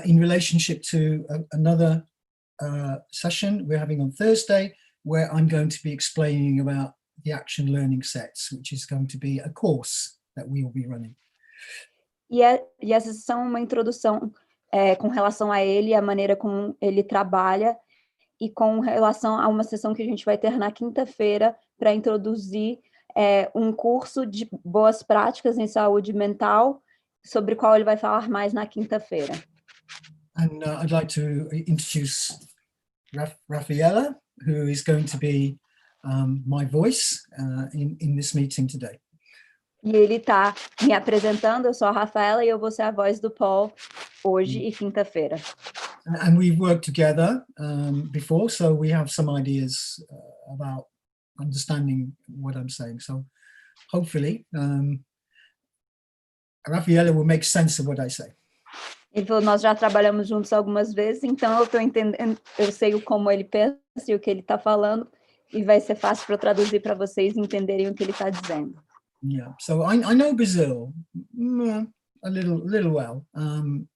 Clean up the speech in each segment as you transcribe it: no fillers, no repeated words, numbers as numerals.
in relationship to another session we're having on Thursday, where I'm going to be explaining about the action learning sets, which is going to be a course that we will be running. E essa sessão é uma introdução com relação a ele, a maneira como ele trabalha, e com relação a uma sessão que a gente vai ter na quinta-feira para introduzir um curso de boas práticas em saúde mental, sobre o qual ele vai falar mais na quinta-feira. And I'd like to introduce Rafaela, who is going to be my voice in this meeting today. E ele está me apresentando, eu sou a Rafaela e eu vou ser a voz do Paul hoje e quinta-feira. And we've worked together before, so we have some ideas about understanding what I'm saying. So hopefully Rafaela will make sense of what I say. Ele falou, nós já trabalhamos juntos algumas vezes, então eu estou entendendo, eu sei como ele pensa e o que ele está falando, e vai ser fácil para eu traduzir para vocês entenderem o que ele está dizendo. Yeah, so I know Brazil a little well.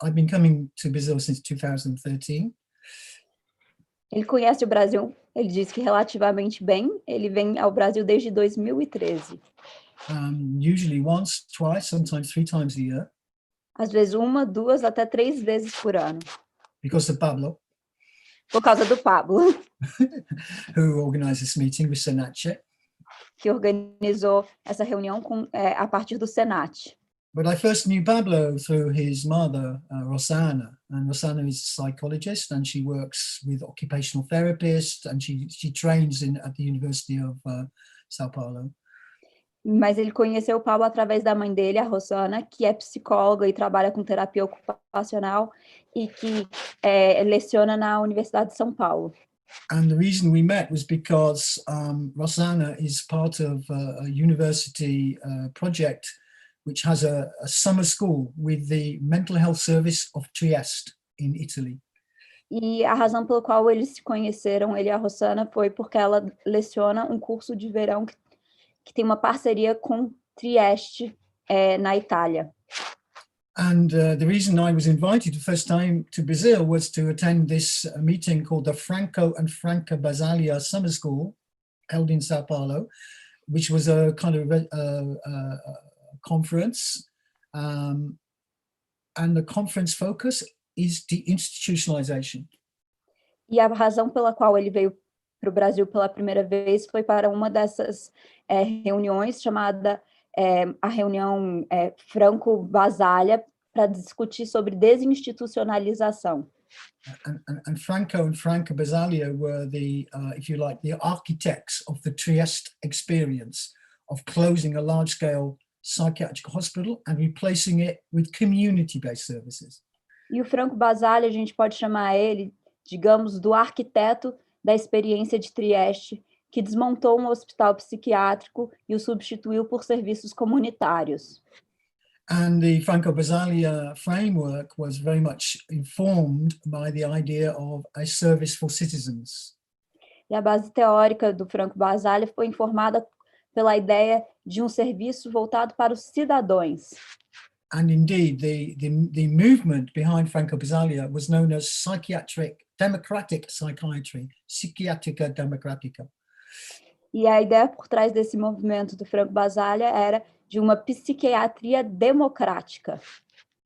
I've been coming to Brazil since 2013. Ele conhece o Brasil, ele diz que relativamente bem, ele vem ao Brasil desde 2013. Usually once, twice, sometimes 3 times a year. Às vezes 1, 2, até 3 vezes por ano. Because of Pablo. Por causa do Pablo. Who organized this meeting with Senache. Que organizou essa reunião a partir do Senat. But I first knew Pablo through his mother, Rosana. And Rosana is a psychologist, and she works with occupational therapists, and she trains at the University of São Paulo. Mas ele conheceu o Pablo através da mãe dele, a Rosana, que é psicóloga e trabalha com terapia ocupacional e que leciona na Universidade de São Paulo. And the reason we met was because Rosana is part of a university project which has a summer school with the Mental Health Service of Trieste in Italy. E a razão pela qual eles se conheceram, ele e a Rosana, foi porque ela leciona um curso de verão que tem uma parceria com Trieste, na Itália. And the reason I was invited the first time to Brazil was to attend this meeting called the Franco and Franca Basaglia Summer School, held in Sao Paulo, which was a kind of conference. And the conference focus is deinstitutionalization. E a razão pela qual ele veio para o Brasil pela primeira vez foi para uma dessas reuniões chamada a reunião Franco Basaglia, para discutir sobre desinstitucionalização. And Franco and Franca Basaglia were the, if you like, the architects of the Trieste experience of closing a large-scale psychiatric hospital and replacing it with community-based services. E o Franco Basaglia, a gente pode chamar ele, digamos, do arquiteto da experiência de Trieste, que desmontou um hospital psiquiátrico e o substituiu por serviços comunitários. And the Franco Basaglia framework was very much informed by the idea of a service for citizens. E a base teórica do Franco Basaglia foi informada pela ideia de um serviço voltado para os cidadãos. And indeed, the movement behind Franco Basaglia was known as democratic psychiatry, psiquiátrica democrática. E a ideia por trás desse movimento do Franco Basaglia era de uma psiquiatria democrática.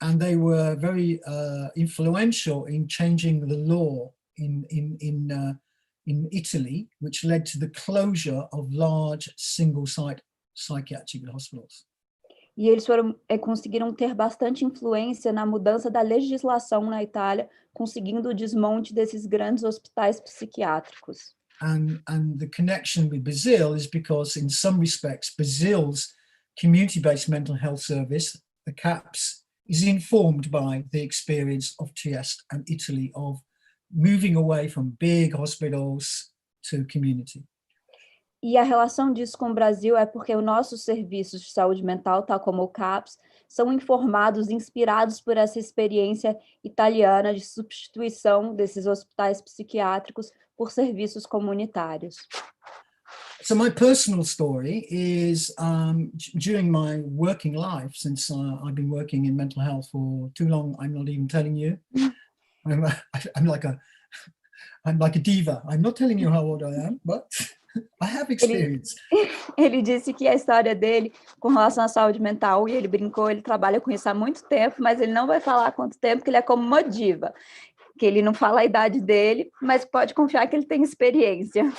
And they were very influential in changing the law in Italy, which led to the closure of large single-site psychiatric hospitals. E eles conseguiram ter bastante influência na mudança da legislação na Itália, conseguindo o desmonte desses grandes hospitais psiquiátricos. And the connection with Brazil is because, in some respects, Brazil's community-based mental health service, the CAPS, is informed by the experience of Trieste and Italy of moving away from big hospitals to community. E a relação disso com o Brasil é porque os nossos serviços de saúde mental, tal como o CAPS, são informados, inspirados por essa experiência italiana de substituição desses hospitais psiquiátricos por serviços comunitários. So my personal story is during my working life, since I've been working in mental health for too long, I'm not even telling you. I'm, I'm like a I'm like a diva. I'm not telling you how old I am, but I have experience. Ele disse que a história dele com relação à saúde mental, e ele brincou, ele trabalha com isso há muito tempo, mas ele não vai falar há quanto tempo, que ele é como uma diva, que ele não fala a idade dele, mas pode confiar que ele tem experiência.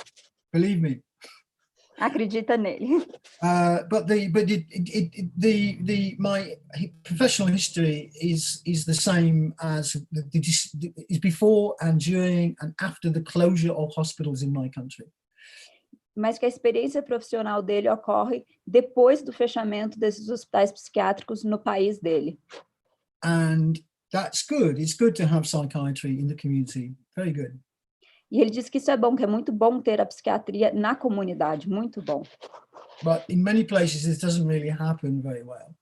Believe me. Acredita nele. My professional history is the same as is before and during and after the closure of hospitals in my country. Mas que a experiência profissional dele ocorre depois do fechamento desses hospitais psiquiátricos no país dele. And that's good. It's good to have psychiatry in the community. Very good. E ele disse que isso é bom, que é muito bom ter a psiquiatria na comunidade, muito bom. But in many places it doesn't really happen very well.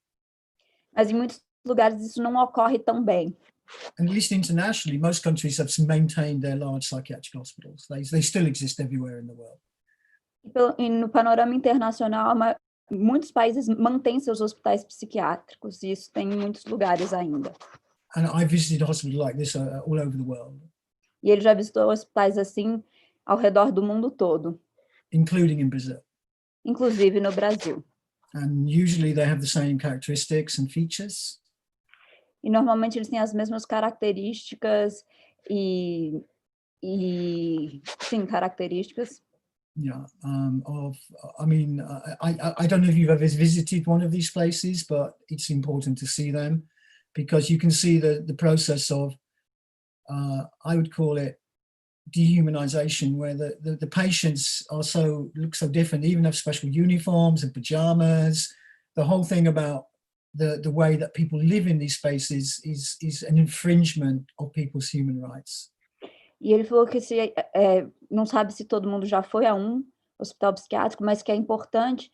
Mas em muitos lugares isso não ocorre tão bem. And at least internationally, most countries have maintained their large psychiatric hospitals. They still exist everywhere in the world. E no panorama internacional, muitos países mantêm seus hospitais psiquiátricos, e isso tem em muitos lugares ainda. And I visited a hospital like this all over the world. E ele já visitou hospitais assim ao redor do mundo todo. Including in Brazil. Inclusive no Brasil. And usually they have the same characteristics and features. E normalmente eles têm as mesmas características e sim, características. Yeah, I don't know if you've ever visited one of these places, but it's important to see them because you can see the process of, I would call it dehumanization, where the patients look so different, even have special uniforms and pajamas. The whole thing about the way that people live in these spaces is an infringement of people's human rights. E ele falou que não sabe se todo mundo já foi a um hospital psiquiátrico, mas que é importante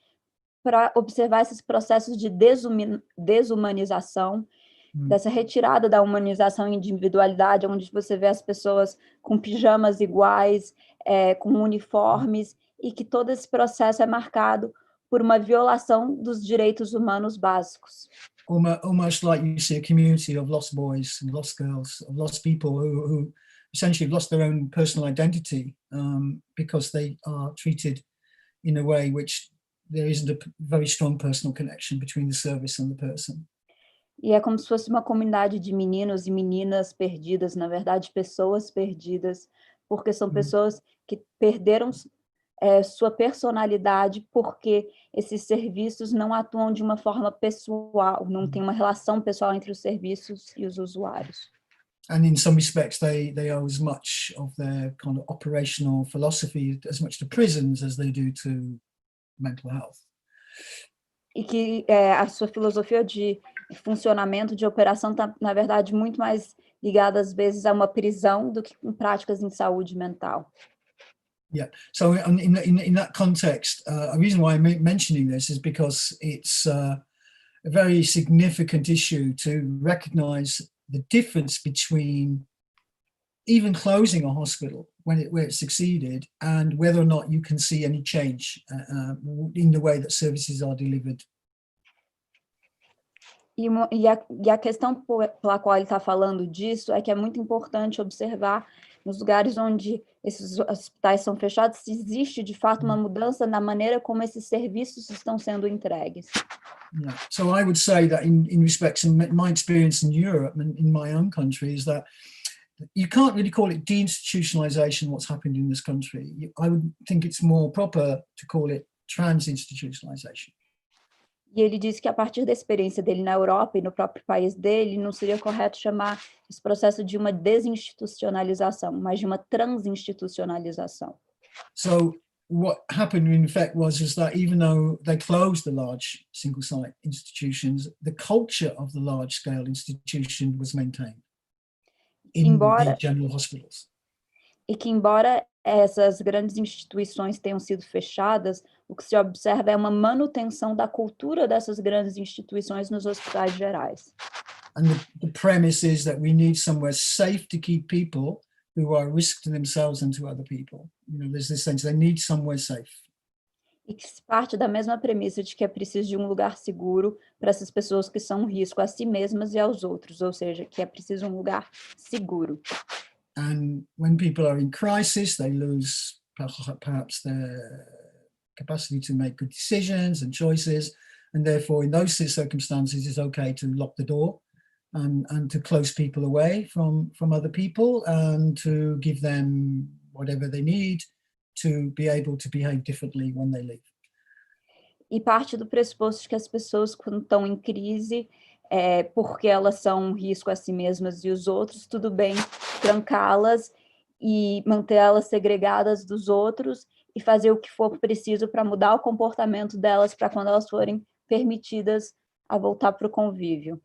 para observar esses processos de desumanização, dessa retirada da humanização e individualidade, onde você vê as pessoas com pijamas iguais, com uniformes, e que todo esse processo é marcado por uma violação dos direitos humanos básicos. Almost like you see a community of lost boys and lost girls, of lost people who essentially have lost their own personal identity because they are treated in a way which there isn't a very strong personal connection between the service and the person. E é como se fosse uma comunidade de meninos e meninas perdidas, na verdade, pessoas perdidas, porque são pessoas que perderam sua personalidade porque esses serviços não atuam de uma forma pessoal, não tem uma relação pessoal entre os serviços e os usuários. And in some respects, they owe as much of their kind of operational philosophy as much to prisons as they do to mental health. E que a sua filosofia de funcionamento, de operação, está, na verdade, muito mais ligada, às vezes, a uma prisão do que com práticas em saúde mental. Yeah, so in that context, a reason why I'm mentioning this is because it's a very significant issue to recognize the difference between even closing a hospital where it succeeded and whether or not you can see any change in the way that services are delivered. E a questão pela qual ele está falando disso é que é muito importante observar nos lugares onde esses hospitais são fechados se existe de fato uma mudança na maneira como esses serviços estão sendo entregues. Yeah. So I would say that in respects, in my experience in Europe and in my own country, is that you can't really call it deinstitutionalization, what's happened in this country. I would think it's more proper to call it transinstitutionalization. E ele disse que a partir da experiência dele na Europa e no próprio país dele, não seria correto chamar esse processo de uma desinstitucionalização, mas de uma transinstitucionalização. So what happened in effect was that even though they closed the large single-site institutions, the culture of the large-scale institution was maintained in the general hospitals. E que embora essas grandes instituições tenham sido fechadas, o que se observa é uma manutenção da cultura dessas grandes instituições nos hospitais gerais. And the premise is that we need somewhere safe to keep people who are a risk to themselves and to other people. You know, there's this sense they need somewhere safe. E que se parte da mesma premissa de que é preciso de um lugar seguro para essas pessoas que são um risco a si mesmas e aos outros, ou seja, que é preciso um lugar seguro. And when people are in crisis, they lose perhaps their capacity to make good decisions and choices. And therefore, in those circumstances, it's okay to lock the door and to close people away from other people and to give them whatever they need to be able to behave differently when they leave. E parte do pressuposto de que as pessoas, quando estão em crise, porque elas são um risco a si mesmas e os outros, tudo bem trancá-las e mantê-las segregadas dos outros e fazer o que for preciso para mudar o comportamento delas para quando elas forem permitidas a voltar para o convívio.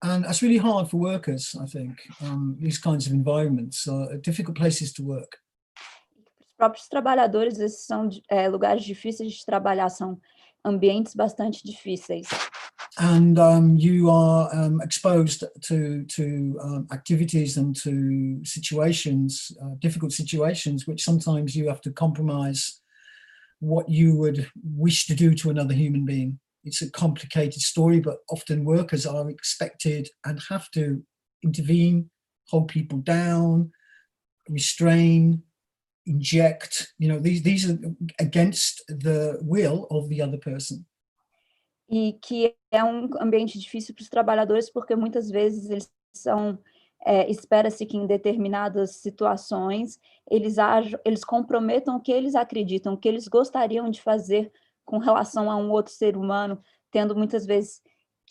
And that's really hard for workers, I think. These kinds of environments are difficult places to work. Os próprios trabalhadores, esses são lugares difíceis de trabalhar, são ambientes bastante difíceis. And you are exposed to activities and to situations, difficult situations, which sometimes you have to compromise what you would wish to do to another human being. It's a complicated story, but often workers are expected and have to intervene, hold people down, restrain, inject. You know, these are against the will of the other person. E que é um ambiente difícil para os trabalhadores, porque muitas vezes eles são, espera-se que em determinadas situações eles comprometam o que eles acreditam, o que eles gostariam de fazer com relação a um outro ser humano, tendo muitas vezes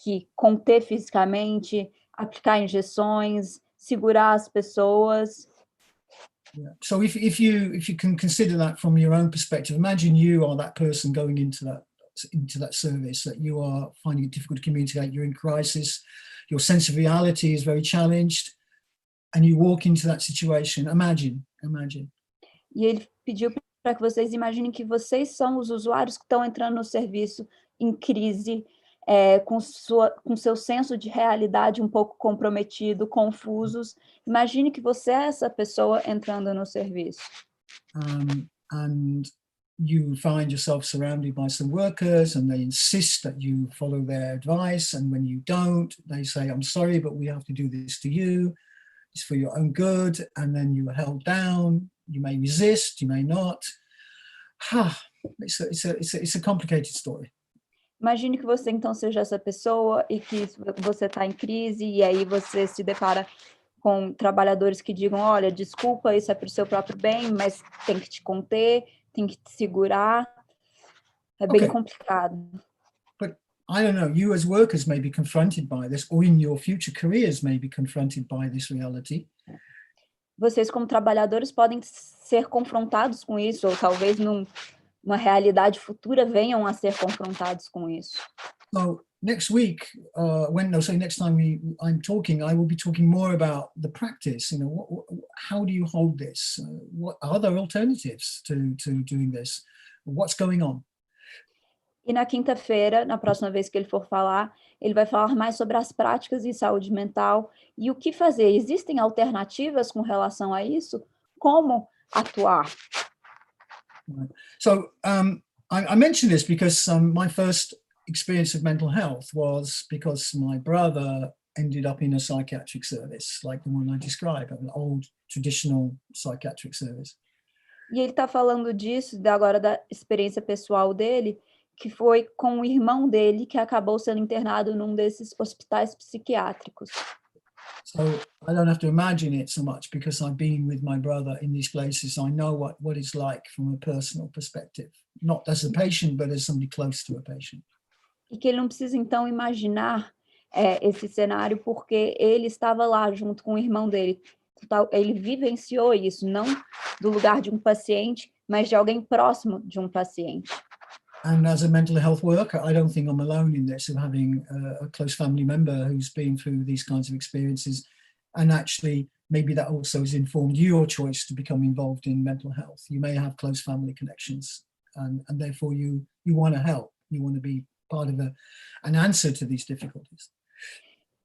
que conter fisicamente, aplicar injeções, segurar as pessoas. Yeah. So if you can consider that from your own perspective, imagine you are that person going into that service, that you are finding it difficult to communicate, you're in crisis, your sense of reality is very challenged, and you walk into that situation. Imagine. E ele pediu para que vocês imaginem que vocês são os usuários que estão entrando no serviço em crise, com seu senso de realidade um pouco comprometido, confusos. Imagine que você é essa pessoa entrando no serviço. And you find yourself surrounded by some workers and they insist that you follow their advice, and when you don't, they say, I'm sorry, but we have to do this to you. It's for your own good. And then you are held down. You may resist, you may not. It's a complicated story. Imagine que você então seja essa pessoa e que você está em crise e aí você se depara com trabalhadores que digam, olha, desculpa, isso é para o seu próprio bem, mas tem que te conter, tem que te segurar. É bem complicado. But I don't know, you as workers may be confronted by this, or in your future careers may be confronted by this reality. Vocês, como trabalhadores, podem ser confrontados com isso, ou talvez numa realidade futura venham a ser confrontados com isso. So next week, next time I'm talking, I will be talking more about the practice. You know, how do you hold this? What are there alternatives to doing this? What's going on? E na quinta-feira, na próxima vez que ele for falar, ele vai falar mais sobre as práticas em saúde mental e o que fazer. Existem alternativas com relação a isso? Como atuar? So I mention this because my first experience of mental health was because my brother ended up in a psychiatric service, like the one I described, an old traditional psychiatric service. E ele está falando disso, agora da experiência pessoal dele, que foi com o irmão dele que acabou sendo internado num desses hospitais psiquiátricos. So I don't have to imagine it so much because I've been with my brother in these places. I know what it's like from a personal perspective, not as a patient, but as somebody close to a patient. E que ele não precisa, então, imaginar esse cenário, porque ele estava lá junto com o irmão dele. Ele vivenciou isso, não do lugar de um paciente, mas de alguém próximo de um paciente. And as a mental health worker, I don't think I'm alone in this, of having a close family member who's been through these kinds of experiences. And actually, maybe that also has informed your choice to become involved in mental health. You may have close family connections, and therefore you want to help. You want to be part of an answer to these difficulties.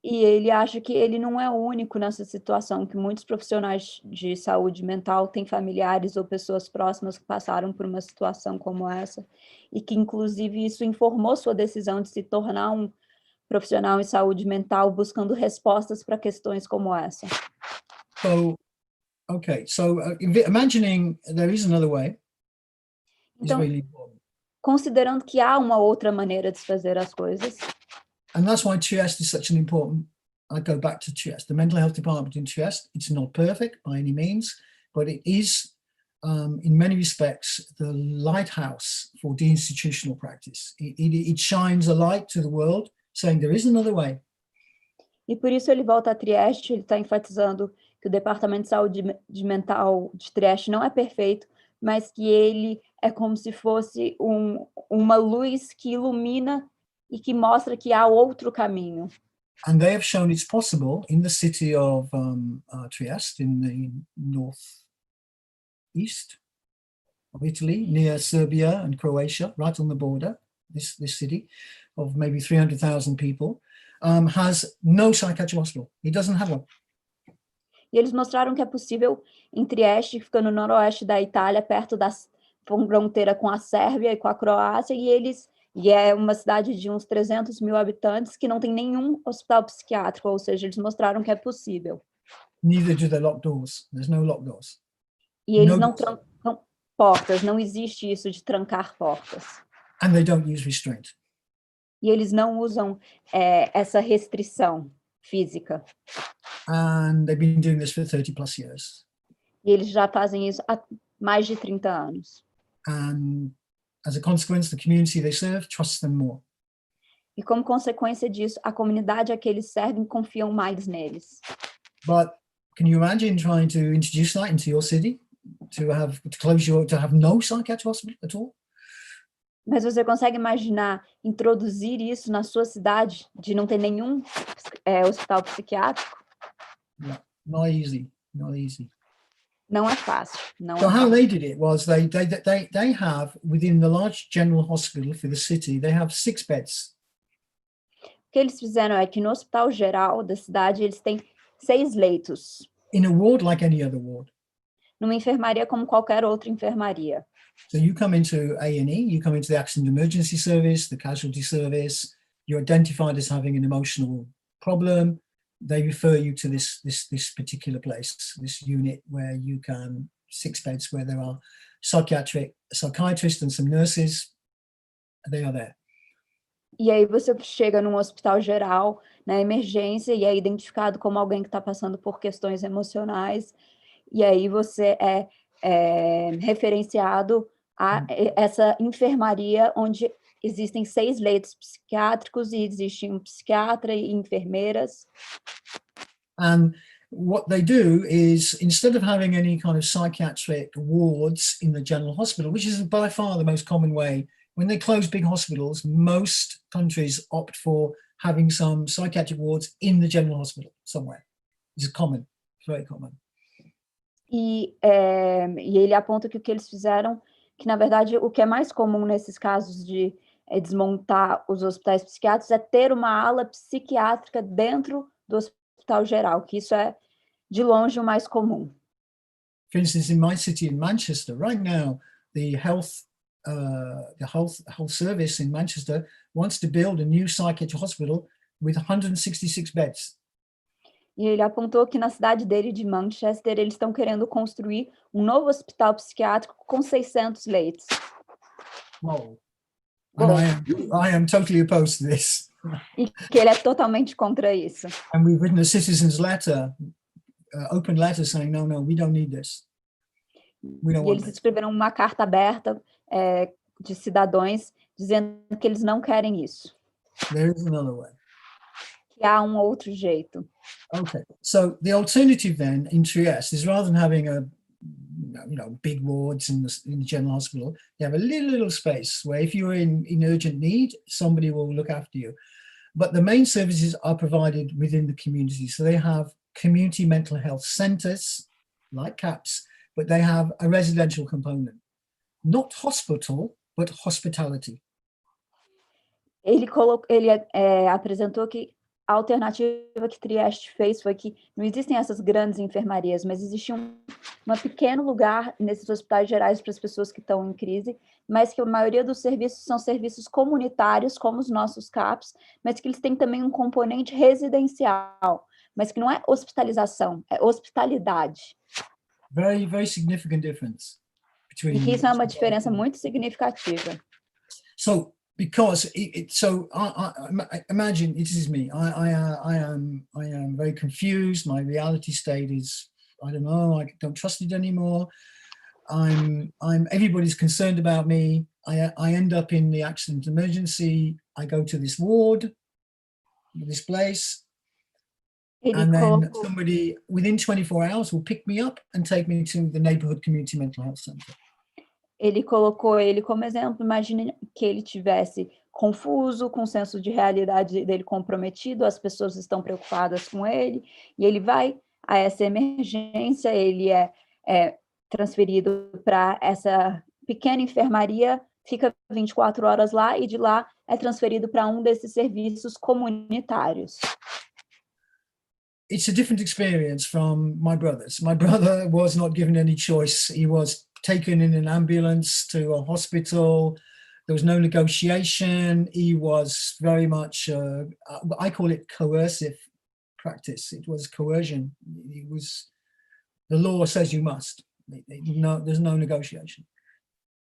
E ele acha que ele não é o único nessa situação, que muitos profissionais de saúde mental têm familiares ou pessoas próximas que passaram por uma situação como essa, e que, inclusive, isso informou sua decisão de se tornar um profissional em saúde mental, buscando respostas para questões como essa. So, okay, so imagining there is another way is Então, really important. considerando que há uma outra maneira de se fazer as coisas, And that's why Trieste is such an important, I go back to Trieste, the mental health department in Trieste. It's not perfect by any means, but it is, in many respects, the lighthouse for deinstitutional practice. It shines a light to the world saying there is another way. e por isso ele volta a Trieste, ele está enfatizando que o Departamento de Saúde Mental de Trieste não é perfeito, mas que ele é como se fosse uma luz que ilumina e que mostra que há outro caminho. And they have shown it's possible in the city of Trieste, in the northeast of Italy, near Serbia and Croatia, right on the border. This city of maybe 300,000 people has no psychiatric hospital. It doesn't have one. E eles mostraram que é possível em Trieste, que fica no noroeste da Itália, perto da fronteira com a Sérvia e com a Croácia, e é uma cidade de uns 300 mil habitantes que não tem nenhum hospital psiquiátrico, ou seja, eles mostraram que é possível. Neither do they lock doors. There's no lock doors. E eles No não doors. trancam portas, não existe isso de trancar portas. And they don't use restraint. E eles não usam essa restrição física. And they've been doing this for 30 plus years. E eles já fazem isso há mais de 30 anos. And as a consequence, the community they serve trusts them more. E como consequência disso, a comunidade a que eles servem confiam mais neles. But can you imagine trying to introduce that into your city? To have no psychiatric hospital at all? Mas você consegue imaginar introduzir isso na sua cidade, de não ter nenhum hospital psiquiátrico? No, not easy, not easy. Não é fácil. Não So é how fácil. they did it was they have, within the large general hospital for the city, they have 6 beds. O que eles fizeram é que no hospital geral da cidade eles têm 6 leitos. In a ward like any other ward. Numa enfermaria como qualquer outra enfermaria. So you come into A&E, you come into the accident emergency service, the casualty service, you're identified as having an emotional problem, they refer you to this particular place, this unit where you can, 6 beds where there are psychiatrists and some nurses, they are there. E aí você chega num hospital geral, na emergência, e é identificado como alguém que está passando por questões emocionais, e aí você é referenciado a essa enfermaria onde existem 6 leitos psiquiátricos e existe um psiquiatra e enfermeiras. And what they do is, instead of having any kind of psychiatric wards in the general hospital, which is by far the most common way, when they close big hospitals, most countries opt for having some psychiatric wards in the general hospital somewhere. It's common, it's very common. E ele aponta que o que eles fizeram, que na verdade o que é mais comum nesses casos de desmontar os hospitais psiquiátricos é ter uma ala psiquiátrica dentro do hospital geral, que isso é de longe o mais comum. For instance, in my city, in Manchester, right now, the health service in Manchester wants to build a new psychiatric hospital with 166 beds. E ele apontou que na cidade dele, de Manchester, eles estão querendo construir um novo hospital psiquiátrico com 600 leitos. Wow. And I am totally opposed to this. E que ele é totalmente contra isso. And we've written a citizen's letter, open letter saying, no, we don't need this. We don't E want eles this. escreveram uma carta aberta de cidadãos dizendo que eles não querem isso. There is another way. Que há um outro jeito. Okay, so the alternative then in Trieste is, rather than having big wards in the general hospital, you have a little space where if you're in urgent need, somebody will look after you. But the main services are provided within the community. So they have community mental health centers, like CAPS, but they have a residential component. Not hospital, but hospitality. Ele apresentou que a alternativa que Trieste fez foi que não existem essas grandes enfermarias, mas existe um pequeno lugar nesses hospitais gerais para as pessoas que estão em crise, mas que a maioria dos serviços são serviços comunitários, como os nossos CAPs, mas que eles têm também um componente residencial, mas que não é hospitalização, é hospitalidade. Very, very significant difference E que between. isso é uma diferença muito significativa. So, because imagine this is me. I am very confused. My reality state is, I don't know. I don't trust it anymore. Everybody's concerned about me. I end up in the accident emergency. I go to this ward, this place, and then somebody within 24 hours will pick me up and take me to the neighborhood community mental health center. Ele colocou ele como exemplo. Imagine que ele tivesse confuso, com o senso de realidade dele comprometido, as pessoas estão preocupadas com ele, e ele vai a essa emergência, ele é transferido para essa pequena enfermaria, fica 24 horas lá, e de lá é transferido para um desses serviços comunitários. It's a different experience from my brother's. My brother was not given any choice. He was taken in an ambulance to a hospital. There was no negotiation. He was very much, I call it coercive practice. It was coercion. It was, the law says you must. There's no negotiation.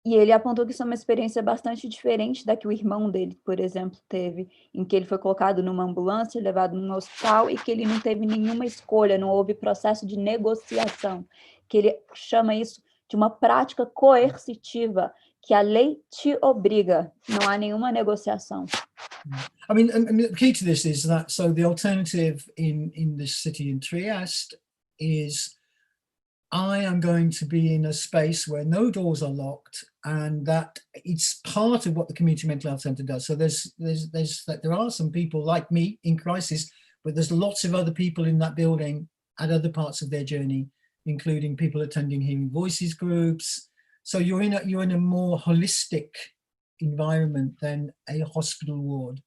E ele apontou que isso é uma experiência bastante diferente da que o irmão dele, por exemplo, teve, em que ele foi colocado numa ambulância, levado num hospital, e que ele não teve nenhuma escolha, não houve processo de negociação, que ele chama isso de uma prática coercitiva, que a lei te obriga, não há nenhuma negociação. I mean, the key to this is that, so the alternative in this city in Trieste is I am going to be in a space where no doors are locked, and that it's part of what the community mental health centre does. So there are some people like me in crisis, but there's lots of other people in that building at other parts of their journey, including people attending hearing voices groups. So you're in a more holistic environment than a hospital ward.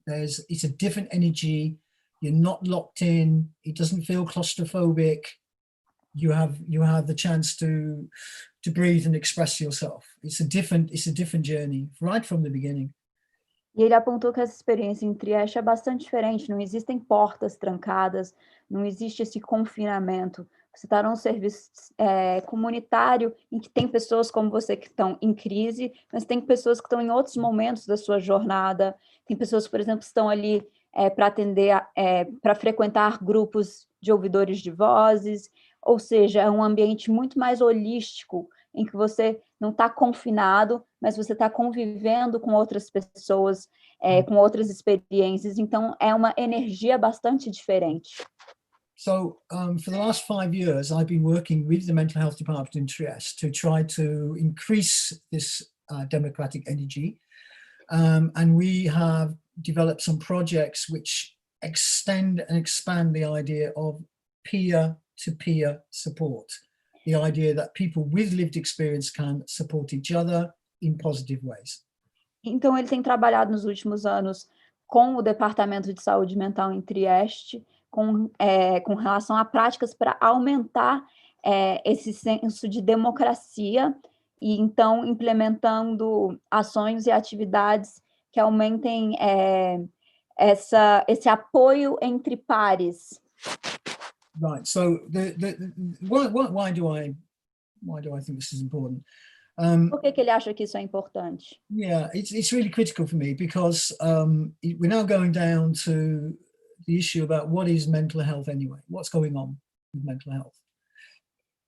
It's a different energy. You're not locked in. It doesn't feel claustrophobic. You have the chance to breathe and express yourself. It's a different journey right from the beginning. E ele apontou que essa experiência em Trieste é bastante diferente. Não existem portas trancadas, não existe esse confinamento. Você está num serviço comunitário em que tem pessoas como você que estão em crise, mas tem pessoas que estão em outros momentos da sua jornada. Tem pessoas, por exemplo, que estão ali para atender, para frequentar grupos de ouvidores de vozes. Ou seja, é um ambiente muito mais holístico, em que você não está confinado, mas você está convivendo com outras pessoas, com outras experiências. Então, é uma energia bastante diferente. So for the last 5 years, I've been working with the mental health department in Trieste to try to increase this democratic energy. And we have developed some projects which extend and expand the idea of peer-to-peer support. The idea that people with lived experience can support each other in positive ways. Então, ele tem trabalhado nos últimos anos com o Departamento de Saúde Mental em Trieste, com relação a práticas para aumentar esse senso de democracia, e então implementando ações e atividades que aumentem esse apoio entre pares. Right. So why do I think this is important? Por que ele acha que isso é importante? Yeah, it's really critical for me because we're now going down to the issue about what is mental health anyway. What's going on with mental health?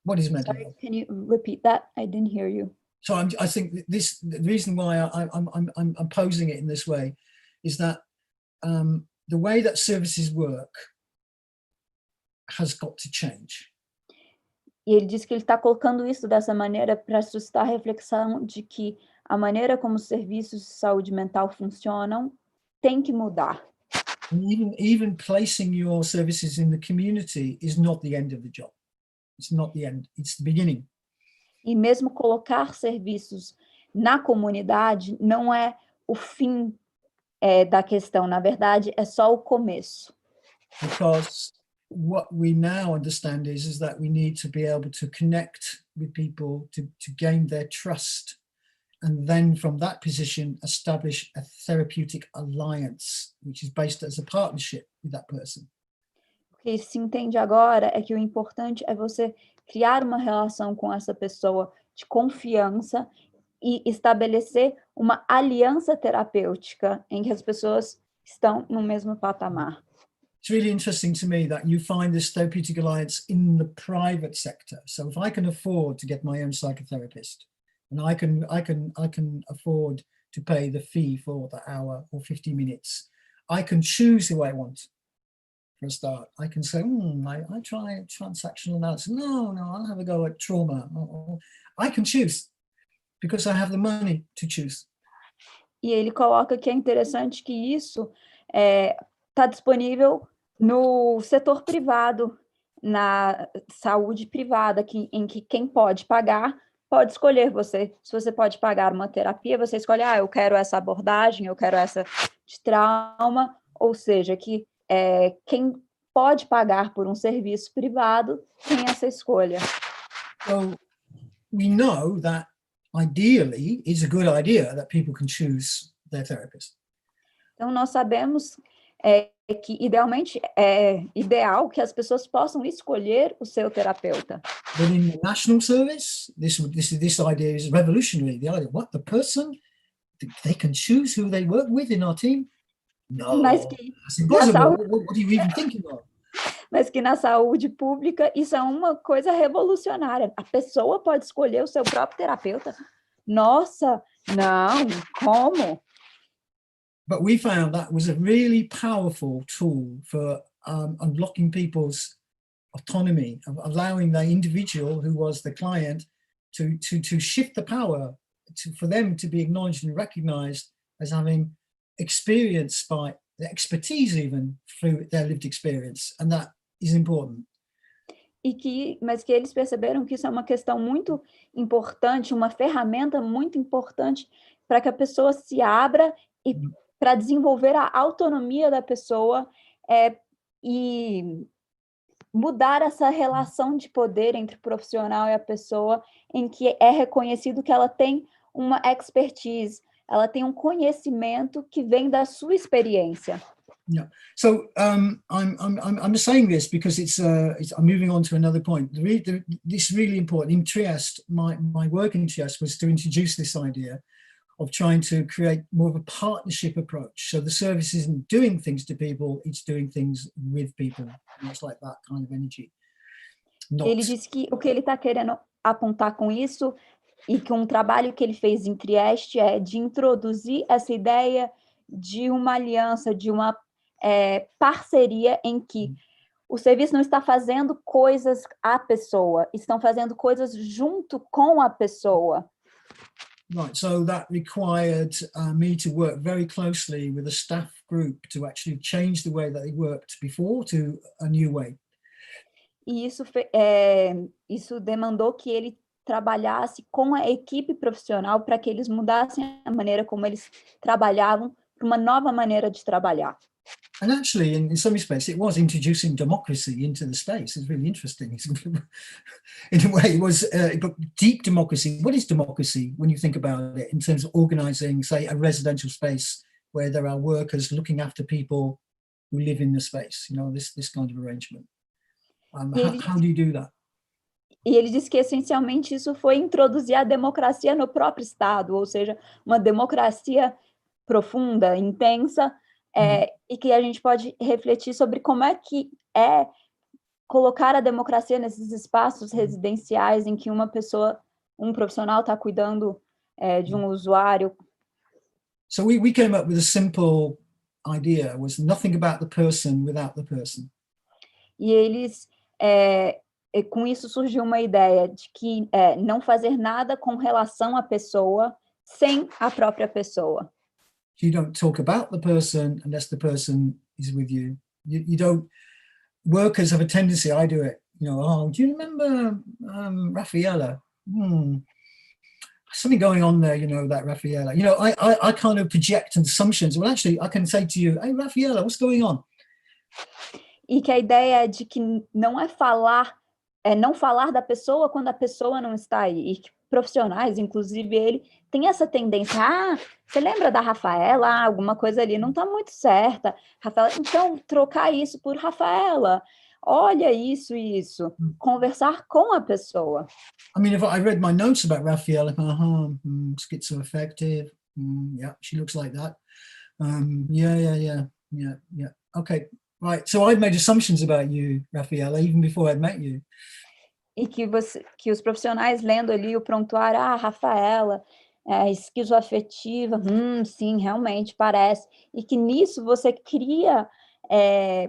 What is mental health? Can you repeat that? I didn't hear you. So I think the reason why I'm posing it in this way is that the way that services work has got to change. E ele diz que ele está colocando isso dessa maneira para suscitar a reflexão de que a maneira como os serviços de saúde mental funcionam tem que mudar. And even placing your services in the community is not the end of the job. It's not the end, it's the beginning. E mesmo colocar serviços na comunidade não é o fim da questão. Na verdade, é só o começo. Because what we now understand is that we need to be able to connect with people to gain their trust, and then from that position establish a therapeutic alliance, which is based as a partnership with that person. O que se entende agora é que o importante é você criar uma relação com essa pessoa de confiança e estabelecer uma aliança terapêutica em que as pessoas estão no mesmo patamar. It's really interesting to me that you find this therapeutic alliance in the private sector. So if I can afford to get my own psychotherapist, and I can afford to pay the fee for the hour or 50 minutes, I can choose who I want. For a start, I can say, I try transactional analysis. No, I'll have a go at trauma. I can choose because I have the money to choose. E ele coloca que é interessante que isso está disponível no setor privado, na saúde privada, em que quem pode pagar pode escolher você. Se você pode pagar uma terapia, você escolhe, eu quero essa abordagem, eu quero essa de trauma, ou seja, que quem pode pagar por um serviço privado tem essa escolha. So we know that ideally it's a good idea that people can choose their therapist. Então, nós sabemos que idealmente é ideal que as pessoas possam escolher o seu terapeuta. But in the national service, this idea is revolutionary. The idea, what, the person, they can choose who they work with in our team? No, Mas que that's impossible. What are you even thinking of? Mas que na saúde pública isso é uma coisa revolucionária. A pessoa pode escolher o seu próprio terapeuta. Nossa, não, como? But we found that was a really powerful tool for unlocking people's autonomy, of allowing the individual who was the client to shift the power, for them to be acknowledged and recognized as having experience by the expertise even through their lived experience, and that is important. Mas que eles perceberam que isso é uma questão muito importante, uma ferramenta muito importante para que a pessoa se abra e para desenvolver a autonomia da pessoa e mudar essa relação de poder entre o profissional e a pessoa, em que é reconhecido que ela tem uma expertise, ela tem um conhecimento que vem da sua experiência. Yeah. So I'm saying this because I'm moving on to another point. This is really important. In Trieste, my work in Trieste was to introduce this idea of trying to create more of a partnership approach. So the service isn't doing things to people, it's doing things with people. And it's like that kind of energy. Ele disse que o que ele está querendo apontar com isso, e que um trabalho que ele fez em Trieste é de introduzir essa ideia de uma aliança, de uma parceria em que o serviço não está fazendo coisas à pessoa, estão fazendo coisas junto com a pessoa. Right, so that required me to work very closely with a staff group to actually change the way that they worked before to a new way. E isso demandou que ele trabalhasse com a equipe profissional para que eles mudassem a maneira como eles trabalhavam para uma nova maneira de trabalhar. And actually, in some respects, it was introducing democracy into the space. It's really interesting. In a way, it was deep democracy. What is democracy when you think about it in terms of organizing, say, a residential space where there are workers looking after people who live in the space? You know, this kind of arrangement. How do you do that? E ele disse que, essencialmente, isso foi introduzir a democracia no próprio Estado, ou seja, uma democracia profunda, intensa, e que a gente pode refletir sobre como é que colocar a democracia nesses espaços residenciais em que um profissional está cuidando de um usuário. So we came up with a simple idea, was nothing about the person without the person. E eles, com isso surgiu uma ideia de que não fazer nada com relação à pessoa sem a própria pessoa. You don't talk about the person unless the person is with you. You don't. Workers have a tendency. I do it. You know. Oh, do you remember Raffaella? I something going on there, that Rafaela. I kind of project assumptions. Well, actually, I can say to you, hey, Rafaela, what's going on? E que a ideia é de que não é não falar da pessoa quando a pessoa não está aí. E que profissionais, inclusive ele, tem essa tendência, você lembra da Rafaela? Alguma coisa ali não está muito certa. Rafaela, então, trocar isso por Rafaela. Olha isso e isso. Conversar com a pessoa. I mean, if I read my notes about Rafaela, schizoaffective, yeah, she looks like that. Yeah. Okay, right. So I'd made assumptions about you, Rafaela, even before I'd met you. E que os profissionais lendo ali o prontuário, Rafaela, esquizoafetiva, sim, realmente parece. E que nisso você cria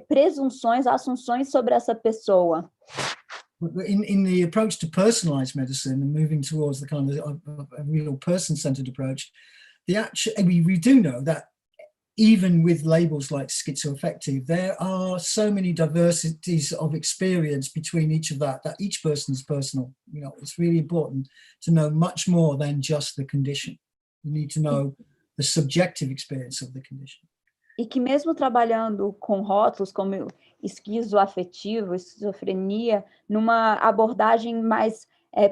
presunções, assunções sobre essa pessoa. In the approach to personalized medicine and moving towards the kind of a real person-centered approach, we do know that even with labels like schizoaffective, there are so many diversities of experience between each of that each person is personal. It's really important to know much more than just the condition. You need to know the subjective experience of the condition. E que mesmo trabalhando com rótulos como esquizoafetivo, esquizofrenia, numa abordagem mais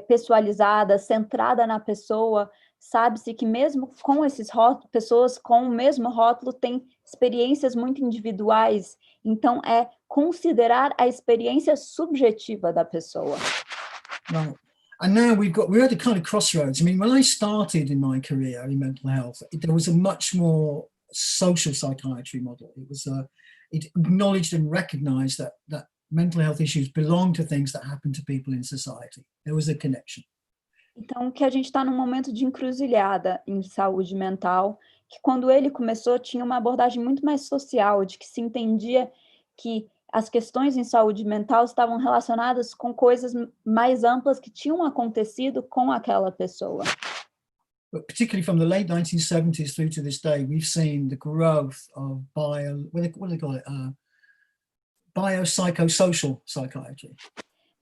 pessoalizada, centrada na pessoa, sabe-se que mesmo com esses rótulos, pessoas com o mesmo rótulo têm experiências muito individuais. Então, é considerar a experiência subjetiva da pessoa. Right. And now we're at a kind of crossroads. I mean, when I started in my career in mental health, there was a much more social psychiatry model. It acknowledged and recognized that mental health issues belong to things that happen to people in society. There was a connection. Então, que a gente está num momento de encruzilhada em saúde mental, que quando ele começou tinha uma abordagem muito mais social, de que se entendia que as questões em saúde mental estavam relacionadas com coisas mais amplas que tinham acontecido com aquela pessoa. But particularly from the late 1970s through to this day, we've seen the growth of biopsychosocial psychiatry.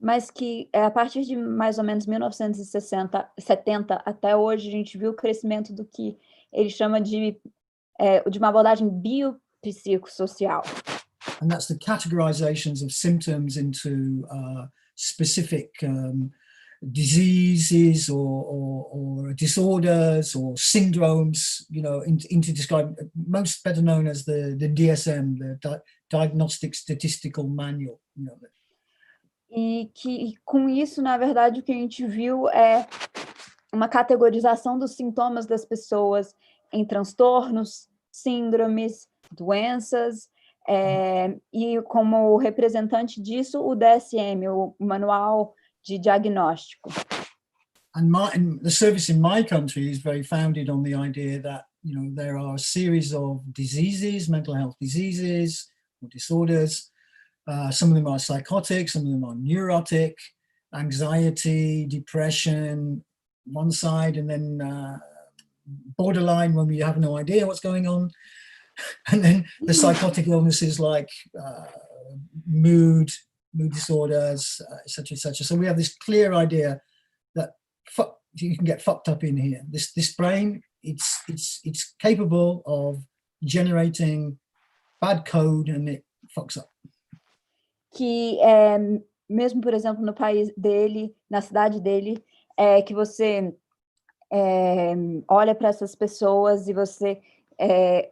Mas que a partir de mais ou menos 1970 até hoje, a gente viu o crescimento do que ele chama de uma abordagem biopsicossocial. And that's the categorizations of symptoms into specific diseases or disorders or syndromes, into describe, most better known as the DSM, the Diagnostic Statistical Manual. E que com isso, na verdade, o que a gente viu é uma categorização dos sintomas das pessoas em transtornos, síndromes, doenças, e como representante disso, o DSM, o Manual de Diagnóstico. And the service in my country is very founded on the idea that, there are a series of diseases, mental health diseases or disorders. Some of them are psychotic, some of them are neurotic, anxiety, depression, one side, and then borderline when we have no idea what's going on. And then the psychotic illnesses like mood disorders, etc., etc. So we have this clear idea that you can get fucked up in here. This brain, it's capable of generating bad code and it fucks up. Que mesmo, por exemplo, no país dele, na cidade dele, que você olha para essas pessoas e você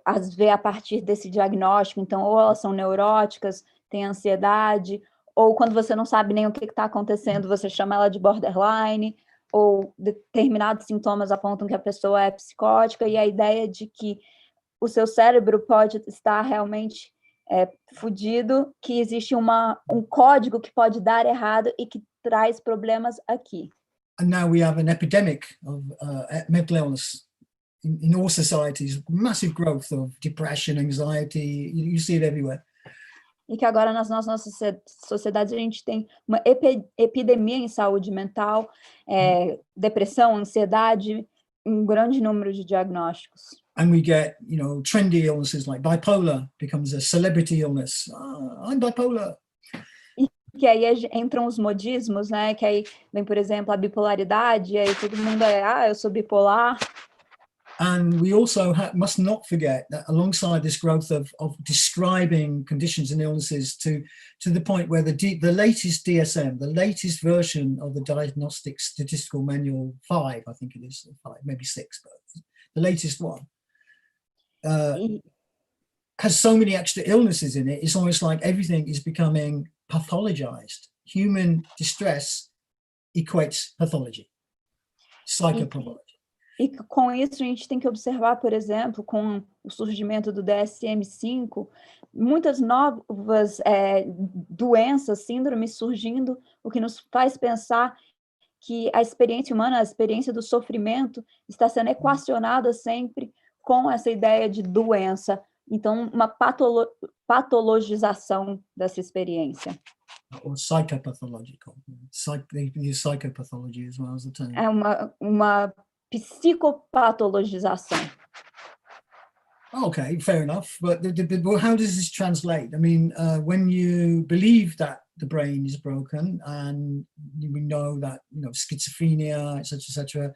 as vê a partir desse diagnóstico. Então, ou elas são neuróticas, têm ansiedade, ou quando você não sabe nem o que está acontecendo, você chama ela de borderline, ou determinados sintomas apontam que a pessoa é psicótica, e a ideia de que o seu cérebro pode estar realmente fudido, que existe um código que pode dar errado e que traz problemas aqui. And now we have an epidemic of mental illness in all societies, massive growth of depression, anxiety, you see it everywhere. E que agora nas nossas sociedades a gente tem uma epidemia em saúde mental, depressão, ansiedade, um grande número de diagnósticos. And we get, trendy illnesses like bipolar becomes a celebrity illness. I'm bipolar. que aí entram os modismos, né? Que aí vem, por exemplo, a bipolaridade, e aí todo mundo eu sou bipolar. And we also must not forget that alongside this growth of describing conditions and illnesses to the point where the latest DSM, the latest version of the Diagnostic Statistical Manual 5, I think it is, 5, maybe 6, but the latest one, has so many extra illnesses in it. It's almost like everything is becoming pathologized. Human distress equates pathology, psychopathology. E com isso a gente tem que observar, por exemplo, com o surgimento do DSM-5, muitas novas doenças, síndromes surgindo, o que nos faz pensar que a experiência humana, a experiência do sofrimento, está sendo equacionada sempre com essa ideia de doença. Então, uma patologização dessa experiência. Or psychopathological. They use psychopathology as well as the term. É uma psicopatologização. Okay, fair enough. But how does this translate? I mean, when you believe that the brain is broken, and we know that schizophrenia, etc.,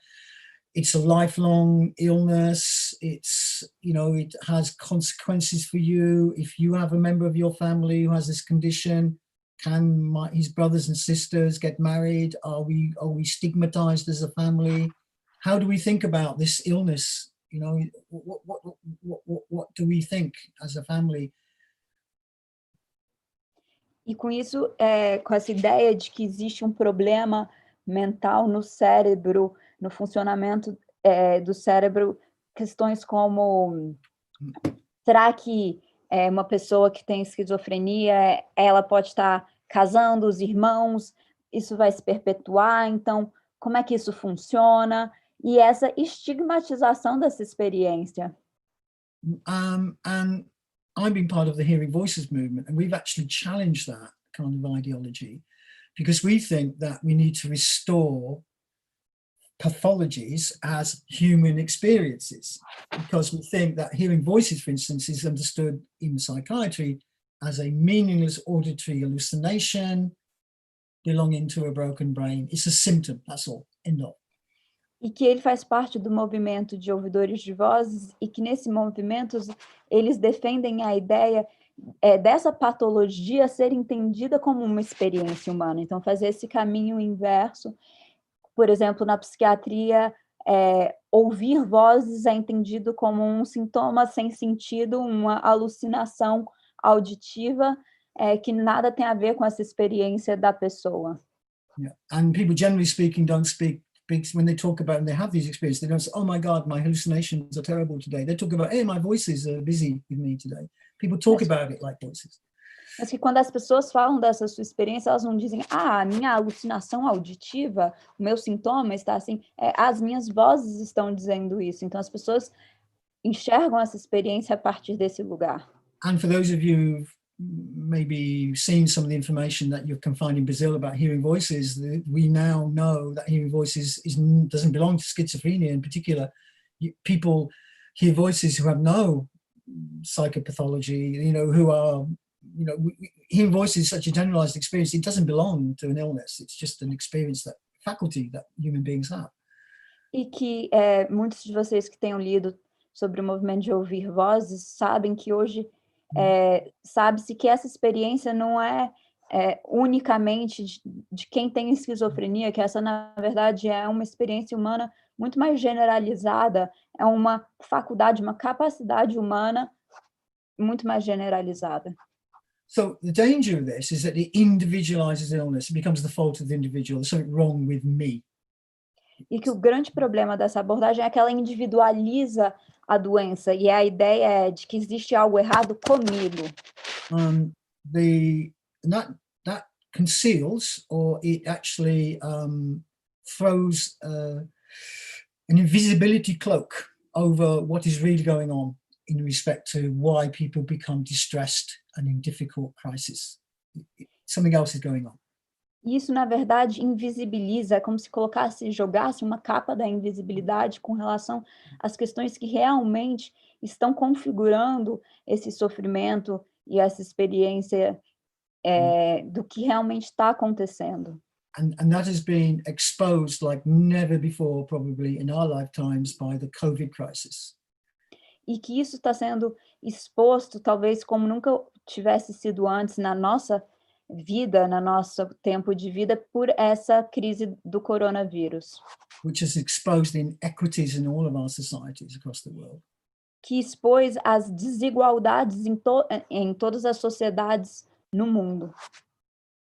it's a lifelong illness. It's it has consequences for you. If you have a member of your family who has this condition, can his brothers and sisters get married? Are we stigmatized as a family? How do we think about this illness? What do we think as a family? E com isso, com essa ideia de que existe um problema mental no cérebro, no funcionamento do cérebro, questões como será que uma pessoa que tem esquizofrenia, ela pode estar casando os irmãos, isso vai se perpetuar, então como é que isso funciona? E essa estigmatização dessa experiência. And I've been part of the Hearing Voices movement, and we've actually challenged that kind of ideology because we think that we need to restore pathologies as human experiences, because we think that hearing voices, for instance, is understood in psychiatry as a meaningless auditory hallucination belonging to a broken brain. It's a symptom, that's all, end of. E que ele faz parte do movimento de ouvidores de vozes e que nesse movimento eles defendem a ideia dessa patologia ser entendida como uma experiência humana. Então, fazer esse caminho inverso. Por exemplo, na psiquiatria, ouvir vozes é entendido como um sintoma sem sentido, uma alucinação auditiva que nada tem a ver com essa experiência da pessoa. Yeah. And people, generally speaking, don't speak when they talk about and they have these experiences. They don't say, "Oh my God, my hallucinations are terrible today." They talk about, "Hey, my voices are busy with me today." People talk about it like voices. Mas que quando as pessoas falam dessa sua experiência, elas não dizem, a minha alucinação auditiva, o meu sintoma está assim, as minhas vozes estão dizendo isso. Então, as pessoas enxergam essa experiência a partir desse lugar. And for those of you who've maybe seen some of the information that you can find in Brazil about hearing voices, we now know that hearing voices doesn't belong to schizophrenia in particular. People hear voices who have no psychopathology, who are hearing voices is such a generalized experience. It doesn't belong to an illness. It's just an experience, that faculty that human beings have. E que muitos de vocês que tenham lido sobre o movimento de ouvir vozes sabem que hoje sabe-se que essa experiência não é unicamente de quem tem esquizofrenia, que essa, na verdade, é uma experiência humana muito mais generalizada, é uma faculdade, uma capacidade humana muito mais generalizada. So the danger of this is that it individualizes illness. It becomes the fault of the individual. There's something wrong with me. E que o grande problema dessa abordagem é que ela individualiza a doença, e a ideia é de que existe algo errado comigo. That conceals, or it actually throws an invisibility cloak over what is really going on in respect to why people become distressed and in difficult crisis. Something else is going on. Isso, na verdade, invisibiliza, como se jogasse uma capa da invisibilidade com relação às questões que realmente estão configurando esse sofrimento e essa experiência do que realmente está acontecendo. And that has been exposed like never before, probably in our lifetimes, by the COVID crisis. E que isso está sendo exposto, talvez como nunca tivesse sido antes na nossa vida, no nosso tempo de vida, por essa crise do coronavírus, Which has exposed inequities in all of our societies across the world. que expôs as desigualdades em todas as sociedades no mundo.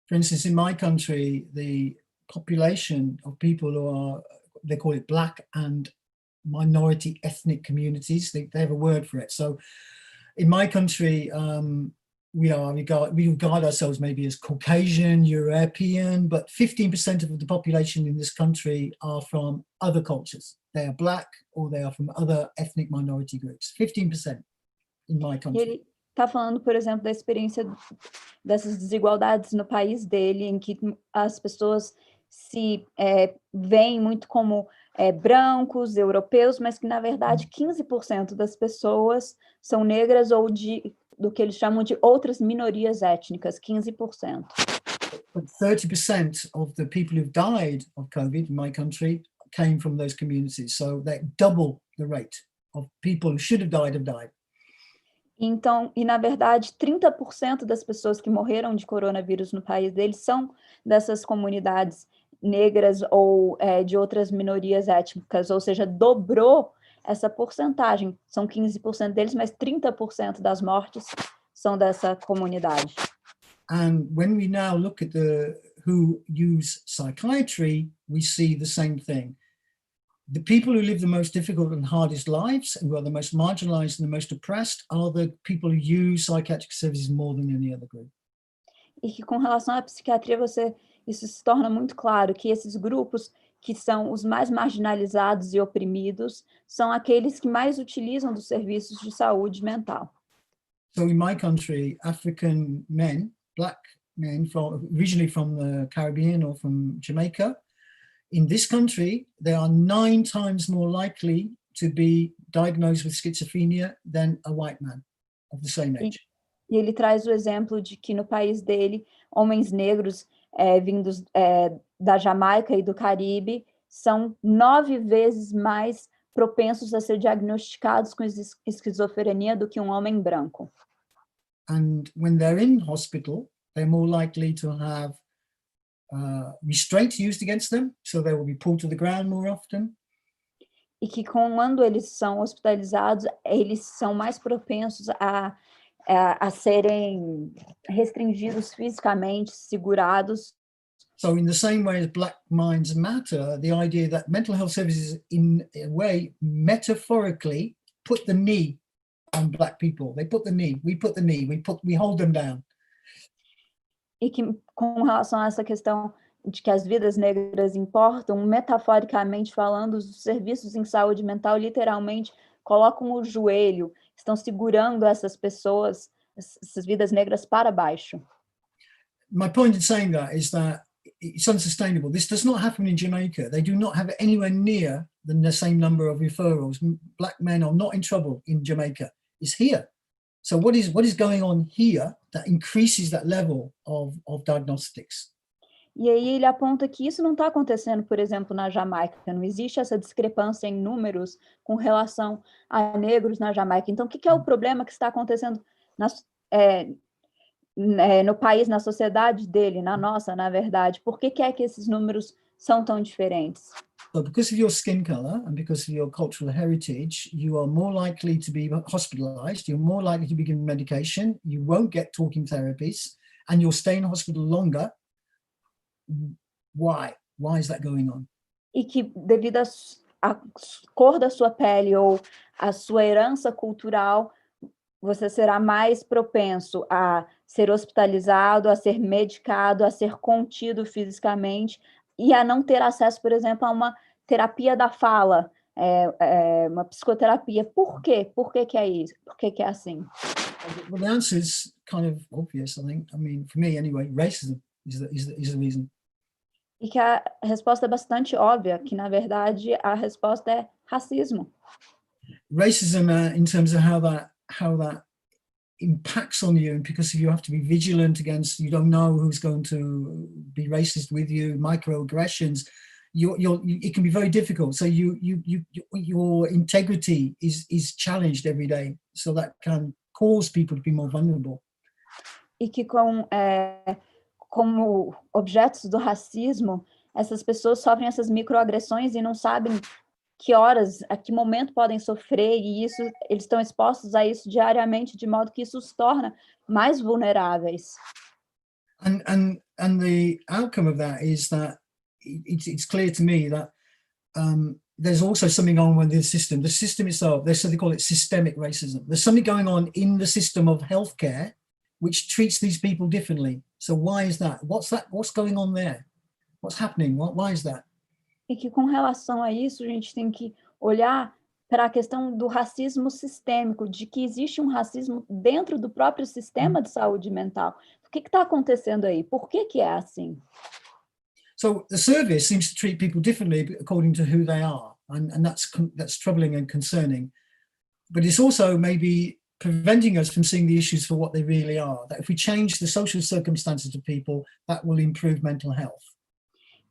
For instance, in my country, the population of people who are, they call it Black and minority ethnic communities, they have a word for it. So in my country, we regard ourselves maybe as Caucasian, European, but 15% of the population in this country are from other cultures. They are Black or they are from other ethnic minority groups. 15% in my E country. ele está falando, por exemplo, da experiência dessas desigualdades no país dele, em que as pessoas se veem muito como brancos, europeus, mas que, na verdade, 15% das pessoas são negras ou do que eles chamam de outras minorias étnicas, 15%. But 30% of the people who've died of COVID in my country came from those communities. So that double the rate of people who should have died. Então, e na verdade, 30% das pessoas que morreram de coronavírus no país deles são dessas comunidades negras ou de outras minorias étnicas, ou seja, dobrou essa porcentagem. São 15% deles, mas 30% das mortes são dessa comunidade. And when we now look at who use psychiatry, we see the same thing. The people who live the most difficult and hardest lives and who are the most marginalized and the most oppressed are the people who use psychiatric services more than any other group. E que com relação à psiquiatria, isso se torna muito claro, que esses grupos que são os mais marginalizados e oprimidos são aqueles que mais utilizam dos serviços de saúde mental. So in my country, African men, Black men originally from the Caribbean or from Jamaica, in this country, they are 9 times more likely to be diagnosed with schizophrenia than a white man of the same age. E ele traz o exemplo de que no país dele, homens negros vindos da Jamaica e do Caribe são 9 vezes mais propensos a ser diagnosticados com esquizofrenia do que um homem branco. And when they're in hospital, they're more likely to have restraint used against them, so they will be pulled to the ground more often. E que quando eles são hospitalizados, eles são mais propensos a serem restringidos fisicamente, segurados. So in the same way as Black Minds Matter, the idea that mental health services in a way metaphorically put the knee on Black people. They put the knee, we put the knee, we hold them down. E que, com relação a essa questão de que as vidas negras importam, metaforicamente falando, os serviços em saúde mental literalmente colocam o joelho, estão segurando essas pessoas, essas vidas negras para baixo. My point in saying that is that it's unsustainable. This does not happen in Jamaica. They do not have anywhere near the same number of referrals. Black men are not in trouble in Jamaica. It's here. So what is going on here that increases that level of diagnostics? E aí ele aponta que isso não está acontecendo, por exemplo, na Jamaica. Não existe essa discrepância em números com relação a negros na Jamaica. Então, o que é o problema que está acontecendo no país, na sociedade dele, na nossa, na verdade? Por que é que esses números são tão diferentes? So because of your skin color and because of your cultural heritage, you are more likely to be hospitalized, you're more likely to be given medication, you won't get talking therapies, and you'll stay in hospital longer. Why? Why is that going on? E que devido à cor da sua pele ou à sua herança cultural, você será mais propenso a ser hospitalizado, a ser medicado, a ser contido fisicamente e a não ter acesso, por exemplo, a uma terapia da fala, uma psicoterapia. Por quê? Por que que é isso? Por que que é assim? Well, the answer is kind of obvious, I think. I mean, for me anyway, racism is the reason. E que a resposta é bastante óbvia, que na verdade a resposta é racismo. Racism in terms of how that impacts on you, and because you have to be vigilant against, you don't know who's going to be racist with you, microaggressions, it can be very difficult. So your integrity is challenged every day, so that can cause people to be more vulnerable. E que como objetos do racismo, essas pessoas sofrem essas microagressões e não sabem que horas, a que momento podem sofrer, e isso, eles estão expostos a isso diariamente, de modo que isso os torna mais vulneráveis. And the outcome of that is that it's clear to me that there's also something on with the system. The system itself, they call it systemic racism. There's something going on in the system of healthcare which treats these people differently. So why is that? What's going on there? What's happening? Why is that? E que com relação a isso, a gente tem que olhar para a questão do racismo sistêmico, de que existe um racismo dentro do próprio sistema de saúde mental. O que está acontecendo aí? Por que é assim? So the service seems to treat people differently according to who they are, and that's troubling and concerning. But it's also maybe preventing us from seeing the issues for what they really are. That if we change the social circumstances of people, that will improve mental health.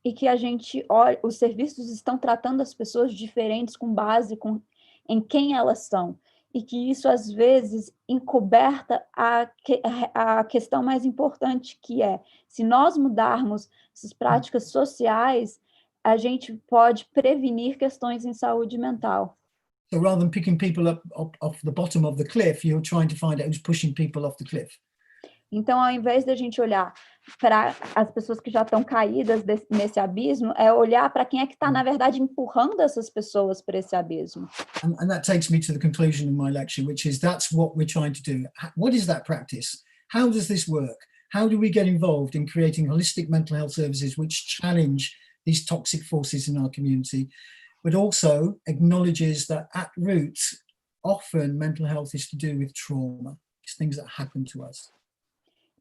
E que a gente olha, os serviços estão tratando as pessoas diferentes com base em quem elas são. E que isso, às vezes, encoberta a questão mais importante, que é, se nós mudarmos essas práticas sociais, a gente pode prevenir questões em saúde mental. So rather than picking people up off the bottom of the cliff, you're trying to find out who's pushing people off the cliff. Então, ao invés da gente olhar para as pessoas que já estão caídas nesse abismo, é olhar para quem é que está, na verdade, empurrando essas pessoas para esse abismo. And that takes me to the conclusion of my lecture, which is that's what we're trying to do. What is that practice? How does this work? How do we get involved in creating holistic mental health services which challenge these toxic forces in our community, but also acknowledges that at root, often mental health is to do with trauma. It's things that happen to us.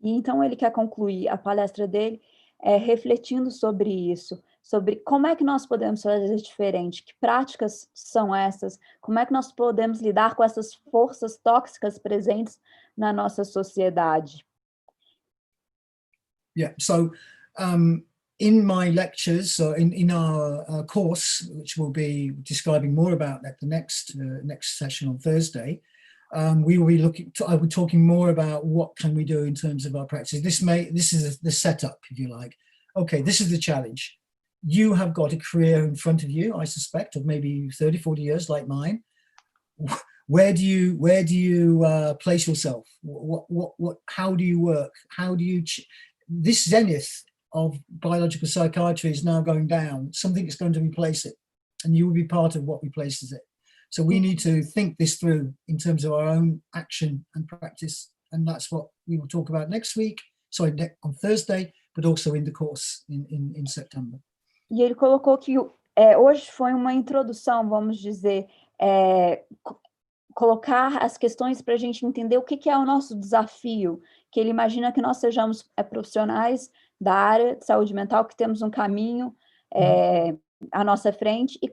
E então ele quer concluir a palestra dele refletindo sobre isso, sobre como é que nós podemos fazer diferente, que práticas são essas, como é que nós podemos lidar com essas forças tóxicas presentes na nossa sociedade. Yeah, so in my lectures, in our course, which we'll be describing more about at the next session on Thursday, we will be I will be talking more about what can we do in terms of our practice. This is the setup, if you like. Okay, this is the challenge. You have got a career in front of you, I suspect, of maybe 30, 40 years like mine. Where do you place yourself? How do you work? How do you, this zenith of biological psychiatry is now going down. Something is going to replace it, and you will be part of what replaces it. So we need to think this through in terms of our own action and practice. And that's what we will talk about next week, on Thursday, but also in the course in September. E ele colocou que hoje foi uma introdução, vamos dizer, colocar as questões para a gente entender o que é o nosso desafio, que ele imagina que nós sejamos profissionais da área de saúde mental, que temos um caminho à nossa frente, e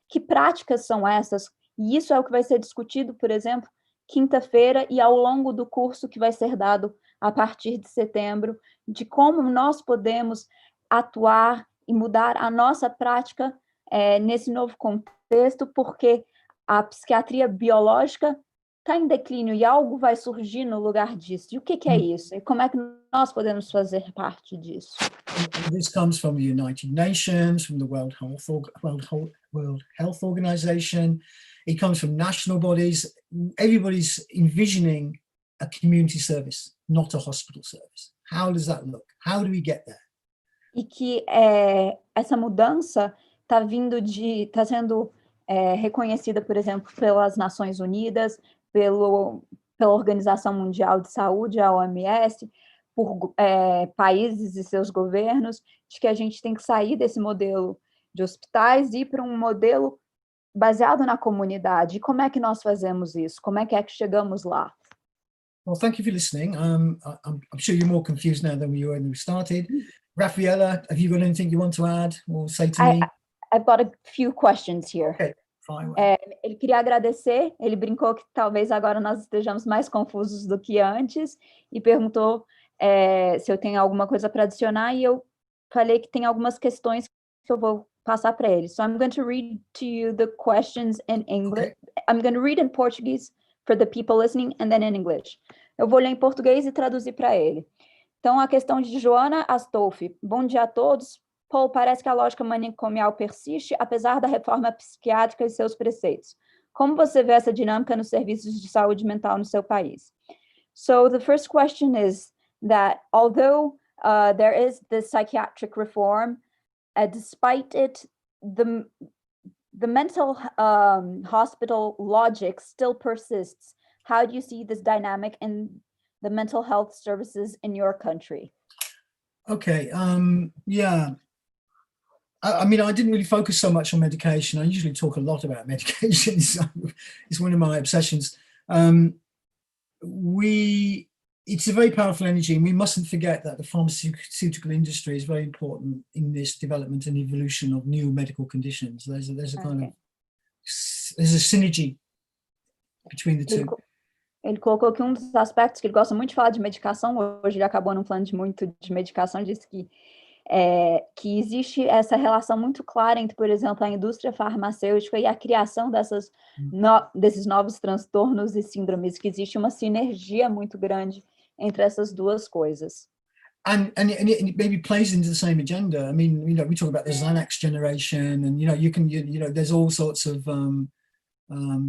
que práticas são essas? E isso é o que vai ser discutido, por exemplo, quinta-feira e ao longo do curso que vai ser dado a partir de setembro, de como nós podemos atuar e mudar a nossa prática nesse novo contexto, porque a psiquiatria biológica está em declínio e algo vai surgir no lugar disso. E o que é isso? E como é que nós podemos fazer parte disso? This comes from the United Nations, from the World Health Organization. It comes from national bodies. Everybody's envisioning a community service, not a hospital service. How does that look? How do we get there? E que essa mudança está sendo reconhecida, por exemplo, pelas Nações Unidas, pela Organização Mundial de Saúde, a OMS, por países e seus governos, de que a gente tem que sair desse modelo de hospitais e ir para um modelo baseado na comunidade. E como é que nós fazemos isso? Como é que chegamos lá? Well, thank you for listening. I'm sure you're more confused now than we were when we started. Rafaela, have you got anything you want to add or say to me? I've got a few questions here. Okay. Fire away. Ele queria agradecer, ele brincou que talvez agora nós estejamos mais confusos do que antes, e perguntou se eu tenho alguma coisa para adicionar, e eu falei que tem algumas questões que eu vou passar para ele. So I'm going to read to you the questions in English. Okay. I'm going to read in Portuguese for the people listening, and then in English. Eu vou ler em português e traduzir para ele. Então, a questão de Joana Astolfi. Bom dia a todos. Paul, parece que a lógica manicomial persiste, apesar da reforma psiquiátrica e seus preceitos. Como você vê essa dinâmica nos serviços de saúde mental no seu país? So, the first question is that although there is this psychiatric reform, despite it, the mental hospital logic still persists. How do you see this dynamic in the mental health services in your country? Okay, yeah. I mean, I didn't really focus so much on medication. I usually talk a lot about medication. It's one of my obsessions. It's a very powerful energy, and we mustn't forget that the pharmaceutical industry is very important in this development and evolution of new medical conditions. There's a kind of, there's a synergy between the two. Ele colocou que um dos aspectos que ele gosta muito de falar de medicação, hoje ele acabou não falando muito de medicação, disse que existe essa relação muito clara entre, por exemplo, a indústria farmacêutica e a criação desses novos transtornos e síndromes, que existe uma sinergia muito grande entre essas duas coisas. And it maybe plays into the same agenda. I mean, we talk about the Xanax generation, and there's all sorts of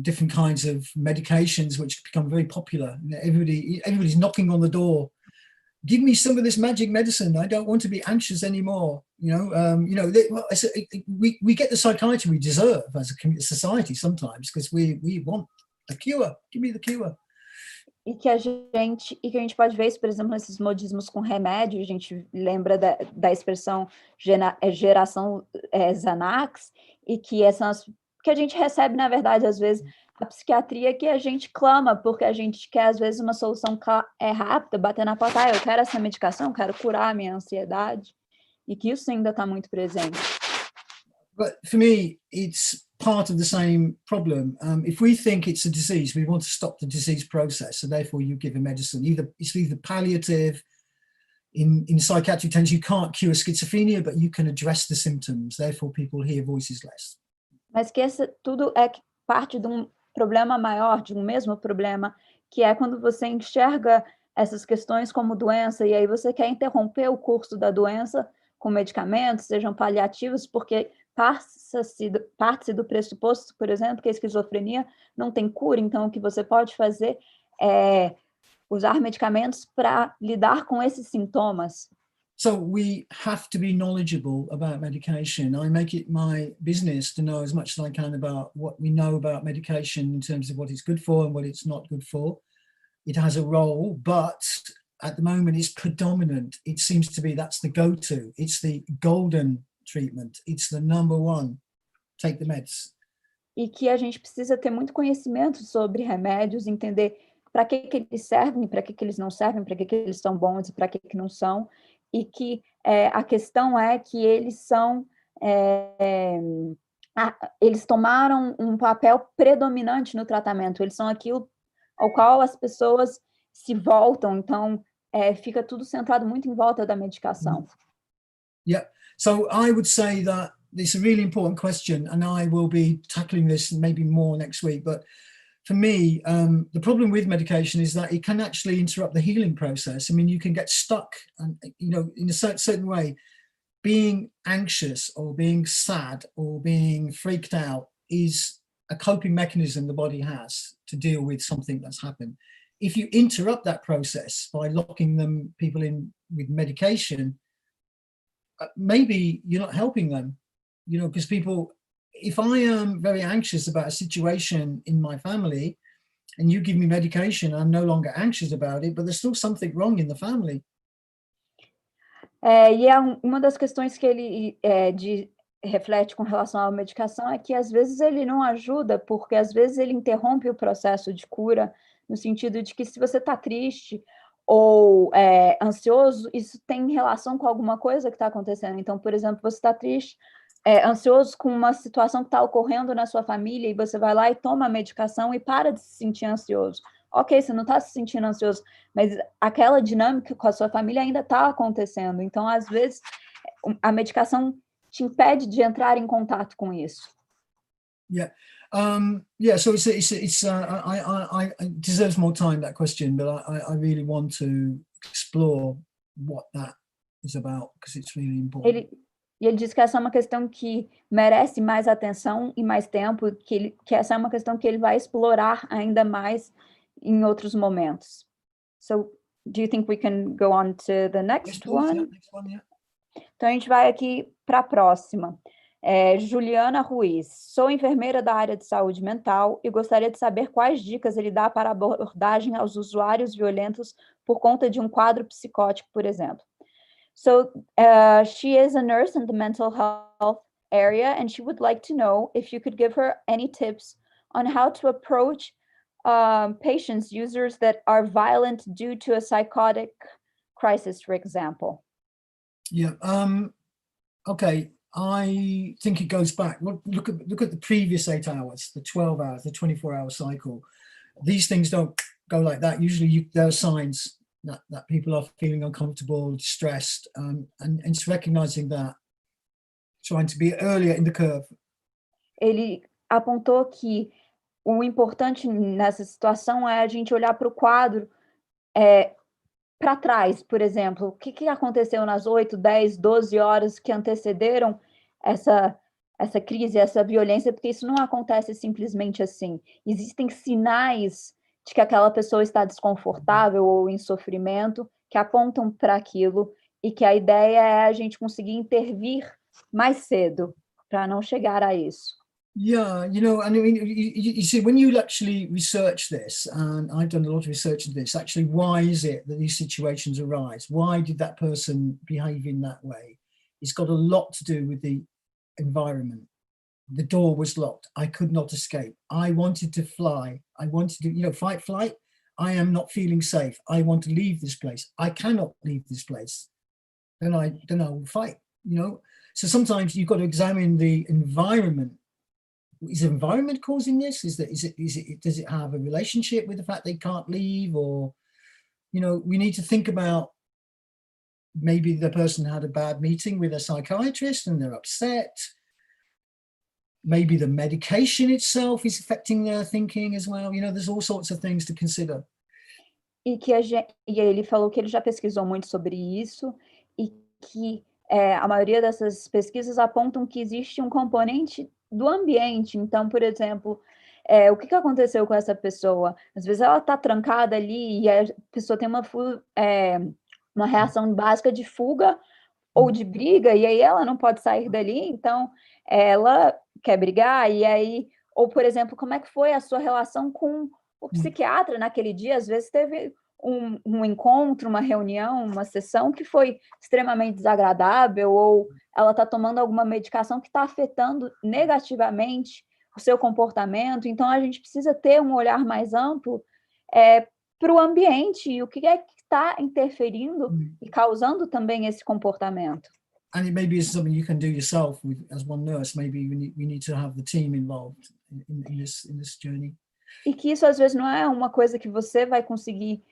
different kinds of medications which become very popular. Everybody's knocking on the door. Give me some of this magic medicine. I don't want to be anxious anymore. We get the psychiatry we deserve as a society sometimes, because we want the cure. Give me the cure. E que a gente pode ver isso, por exemplo, nesses modismos com remédio. A gente lembra da expressão geração Xanax, e que que a gente recebe, na verdade, às vezes, a psiquiatria que a gente clama, porque a gente quer, às vezes, uma solução rápida, bater na porta, eu quero essa medicação, quero curar a minha ansiedade, e que isso ainda está muito presente. But for me, it's part of the same problem. If we think it's a disease, we want to stop the disease process, so therefore you give a medicine. It's either palliative. In psychiatric terms, you can't cure schizophrenia, but you can address the symptoms. Therefore, people hear voices less. Mas que tudo é parte de um problema maior, de um mesmo problema, que é quando você enxerga essas questões como doença, e aí você quer interromper o curso da doença com medicamentos, sejam paliativos, porque parte-se do pressuposto, por exemplo, que a esquizofrenia não tem cura, então o que você pode fazer é usar medicamentos para lidar com esses sintomas. So we have to be knowledgeable about medication. I make it my business to know as much as I can about what we know about medication in terms of what it's good for and what it's not good for. It has a role, but at the moment it's predominant. It seems to be that's the go-to. It's the golden treatment. It's the number one. Take the meds. E que a gente precisa ter muito conhecimento sobre remédios, entender para que eles servem, para que eles não servem, para que eles são bons e para que não são. E que a questão é que eles são, eles tomaram um papel predominante no tratamento, eles são aquilo ao qual as pessoas se voltam, então fica tudo centrado muito em volta da medicação. Yeah, so I would say that it's a really important question, and I will be tackling this maybe more next week, but for me, the problem with medication is that it can actually interrupt the healing process. I mean, you can get stuck, and in a certain way, being anxious or being sad or being freaked out is a coping mechanism the body has to deal with something that's happened. If you interrupt that process by locking people in with medication, maybe you're not helping them, because people. If I am very anxious about a situation in my family and you give me medication, I'm no longer anxious about it, but there's still something wrong in the family. E uma das questões que ele reflete com relação à medicação é que às vezes ele não ajuda, porque às vezes ele interrompe o processo de cura, no sentido de que se você está triste ou ansioso, isso tem relação com alguma coisa que está acontecendo. Então, por exemplo, você está triste, ansioso com uma situação que está ocorrendo na sua família e você vai lá e toma a medicação e para de se sentir ansioso. Ok, você não está se sentindo ansioso, mas aquela dinâmica com a sua família ainda está acontecendo. Então, às vezes, a medicação te impede de entrar em contato com isso. Yeah. Yeah, so it deserves more time, that question, but I really want to explore what that is about, because it's really important. Ele diz que essa é uma questão que merece mais atenção e mais tempo, que essa é uma questão que ele vai explorar ainda mais em outros momentos. So, do you think we can go on to the next one? Yeah, next one, yeah. Então, a gente vai aqui para a próxima. Juliana Ruiz. Sou enfermeira da área de saúde mental e gostaria de saber quais dicas ele dá para abordagem aos usuários violentos por conta de um quadro psicótico, por exemplo. So, she is a nurse in the mental health area, and she would like to know if you could give her any tips on how to approach patients, users that are violent due to a psychotic crisis, for example. Yeah. Okay. I think it goes back. Look at the previous 8 hours, the 12 hours, the 24-hour cycle. These things don't go like that. Usually, there are signs that people are feeling uncomfortable, distressed, and it's recognizing that, trying to be earlier in the curve. Ele apontou que o importante nessa situação é a gente olhar para o quadro para trás, por exemplo. O que aconteceu nas 8, 10, 12 horas que antecederam essa crise, essa violência, porque isso não acontece simplesmente assim. Existem sinais de que aquela pessoa está desconfortável ou em sofrimento, que apontam para aquilo, e que a ideia é a gente conseguir intervir mais cedo, para não chegar a isso. Yeah, I mean, you see, when you actually research this, and I've done a lot of research into this, actually, why is it that these situations arise? Why did that person behave in that way? It's got a lot to do with the environment. The door was locked. I could not escape. I wanted to fly. I wanted to, fight, flight. I am not feeling safe. I want to leave this place. I cannot leave this place. Then I will fight, So sometimes you've got to examine the environment. Is the environment causing this? Does it have a relationship with the fact they can't leave? Or, we need to think about, maybe the person had a bad meeting with a psychiatrist and they're upset. Maybe the medication itself is affecting their thinking as well. There's all sorts of things to consider. E ele falou que ele já pesquisou muito sobre isso e que a maioria dessas pesquisas apontam que existe um componente do ambiente. Então, por exemplo, o que aconteceu com essa pessoa? Às vezes ela está trancada ali e a pessoa tem uma reação básica de fuga ou de briga, e aí ela não pode sair dali, então ela quer brigar, e aí, ou por exemplo, como é que foi a sua relação com o psiquiatra naquele dia? Às vezes teve um encontro, uma reunião, uma sessão que foi extremamente desagradável, ou ela está tomando alguma medicação que está afetando negativamente o seu comportamento. Então a gente precisa ter um olhar mais amplo para o ambiente e o que é que está interferindo e causando também esse comportamento. And it maybe is something you can do yourself as one nurse. Maybe we need to have the team involved in this journey. E que isso às vezes não é uma coisa que você vai conseguir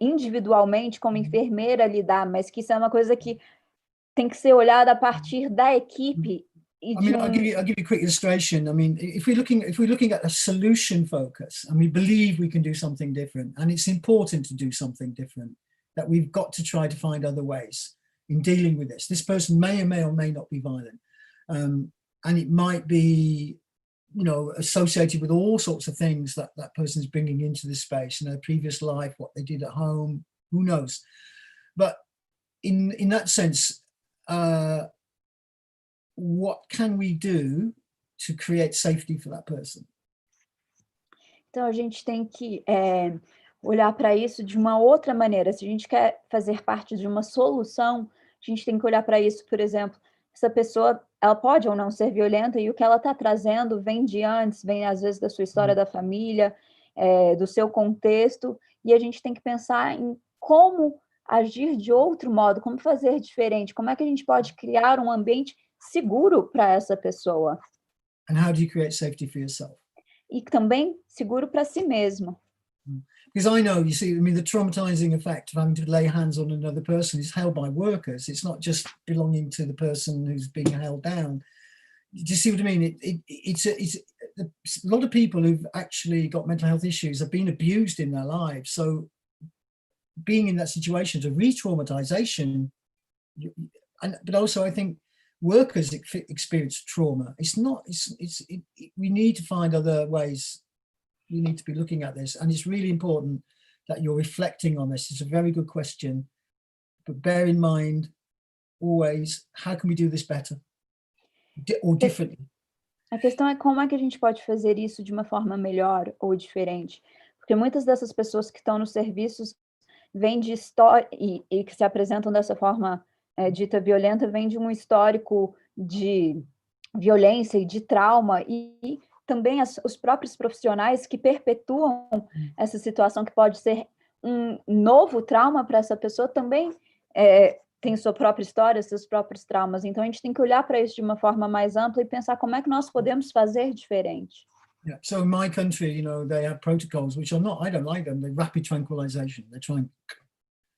individualmente como enfermeira lidar, mas que isso é uma coisa que tem que ser olhada a partir da equipe. I'll give you a quick illustration. I mean, if we're looking at a solution focus and we believe we can do something different, and it's important to do something different, that we've got to try to find other ways in dealing with this. This person may or may not be violent, and it might be, associated with all sorts of things that person is bringing into this space, their previous life, what they did at home, who knows. But in that sense, what can we do to create safety for that person? Então a gente tem que olhar para isso de uma outra maneira. Se a gente quer fazer parte de uma solução, a gente tem que olhar para isso, por exemplo, essa pessoa, ela pode ou não ser violenta, e o que ela está trazendo vem de antes, vem às vezes da sua história da família, do seu contexto, e a gente tem que pensar em como agir de outro modo, como fazer diferente, como é que a gente pode criar um ambiente seguro para essa pessoa. And how do you create safety for yourself? E também seguro para si mesmo. Because I know, you see, I mean, the traumatizing effect of having to lay hands on another person is held by workers. It's not just belonging to the person who's being held down. Do you see what I mean? It's a lot of people who've actually got mental health issues have been abused in their lives. So being in that situation is a re-traumatization. But also I think workers experience trauma. We need to find other ways. We need to be looking at this, and it's really important that you're reflecting on this. It's a very good question, but bear in mind always, how can we do this better or differently? A questão é como é que a gente pode fazer isso de uma forma melhor ou diferente, porque muitas dessas pessoas que estão nos serviços vêm de história e que se apresentam dessa forma dita violenta, vêm de um histórico de violência e de trauma, e também os próprios profissionais que perpetuam essa situação, que pode ser um novo trauma para essa pessoa, também tem sua própria história, seus próprios traumas. Então, a gente tem que olhar para isso de uma forma mais ampla e pensar como é que nós podemos fazer diferente. Yeah. So in my country, you know, they have protocols, which I don't like them. They're rapid tranquilization. They try and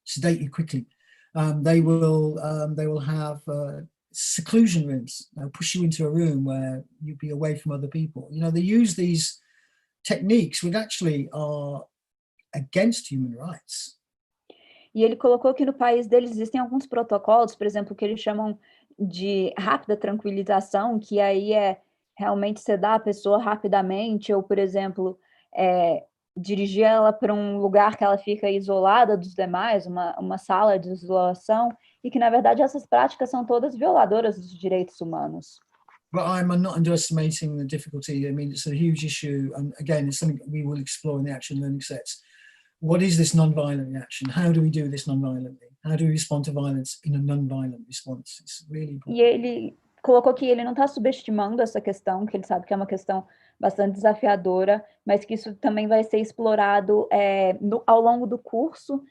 sedate you quickly. They will have seclusion rooms. They'll push you into a room where you'll be away from other people. You know, they use these techniques which actually are against human rights. E ele colocou que no país deles existem alguns protocolos, por exemplo, que eles chamam de rápida tranquilização, que aí é realmente sedar a pessoa rapidamente, ou, por exemplo, dirigir ela para um lugar que ela fica isolada dos demais, uma sala de isolação, e que, na verdade, essas práticas são todas violadoras dos direitos humanos. But I'm not underestimating the difficulty. I mean, it's a huge issue. And again, it's something that we will explore in the action learning sets. What is this non-violent reaction? How do we do this non-violently? How do we respond to violence in a non-violent response? It's really important. E ele colocou que ele não está subestimando essa questão, que ele sabe que é uma questão bastante desafiadora, mas que isso também vai ser explorado ao longo do curso.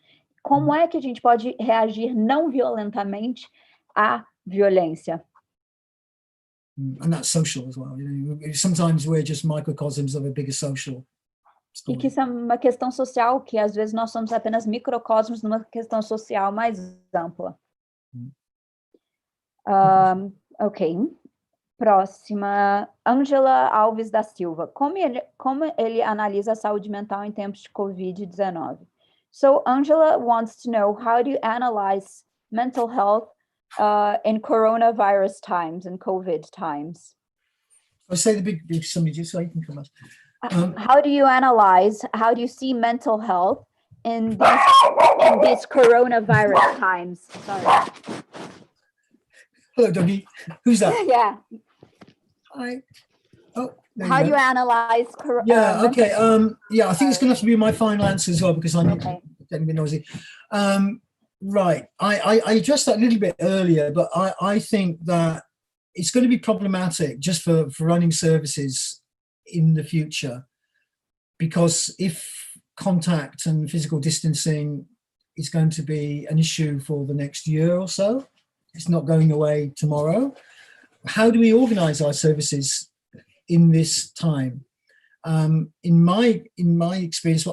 Como é que a gente pode reagir não violentamente à violência? And that's social as well. You know, sometimes we're just microcosms of a bigger social story. E que isso é uma questão social, que às vezes nós somos apenas microcosmos numa questão social mais ampla. Ok. Próxima, Ângela Alves da Silva. Como ele analisa a saúde mental em tempos de Covid-19? So Angela wants to know, how do you analyze mental health in coronavirus times and COVID times? I say the big somebody just so you can come up. How do you see mental health in these coronavirus times? Sorry. Hello, Dougie. Who's that? Yeah. Hi. Oh, how do you analyze okay. Yeah, I think it's going to have to be my final answer as well, because I'm getting a bit noisy. Right. I addressed that a little bit earlier, but I think that it's going to be problematic just for running services in the future, because if contact and physical distancing is going to be an issue for the next year or so, it's not going away tomorrow. How do we organize our services in this time? In my experience,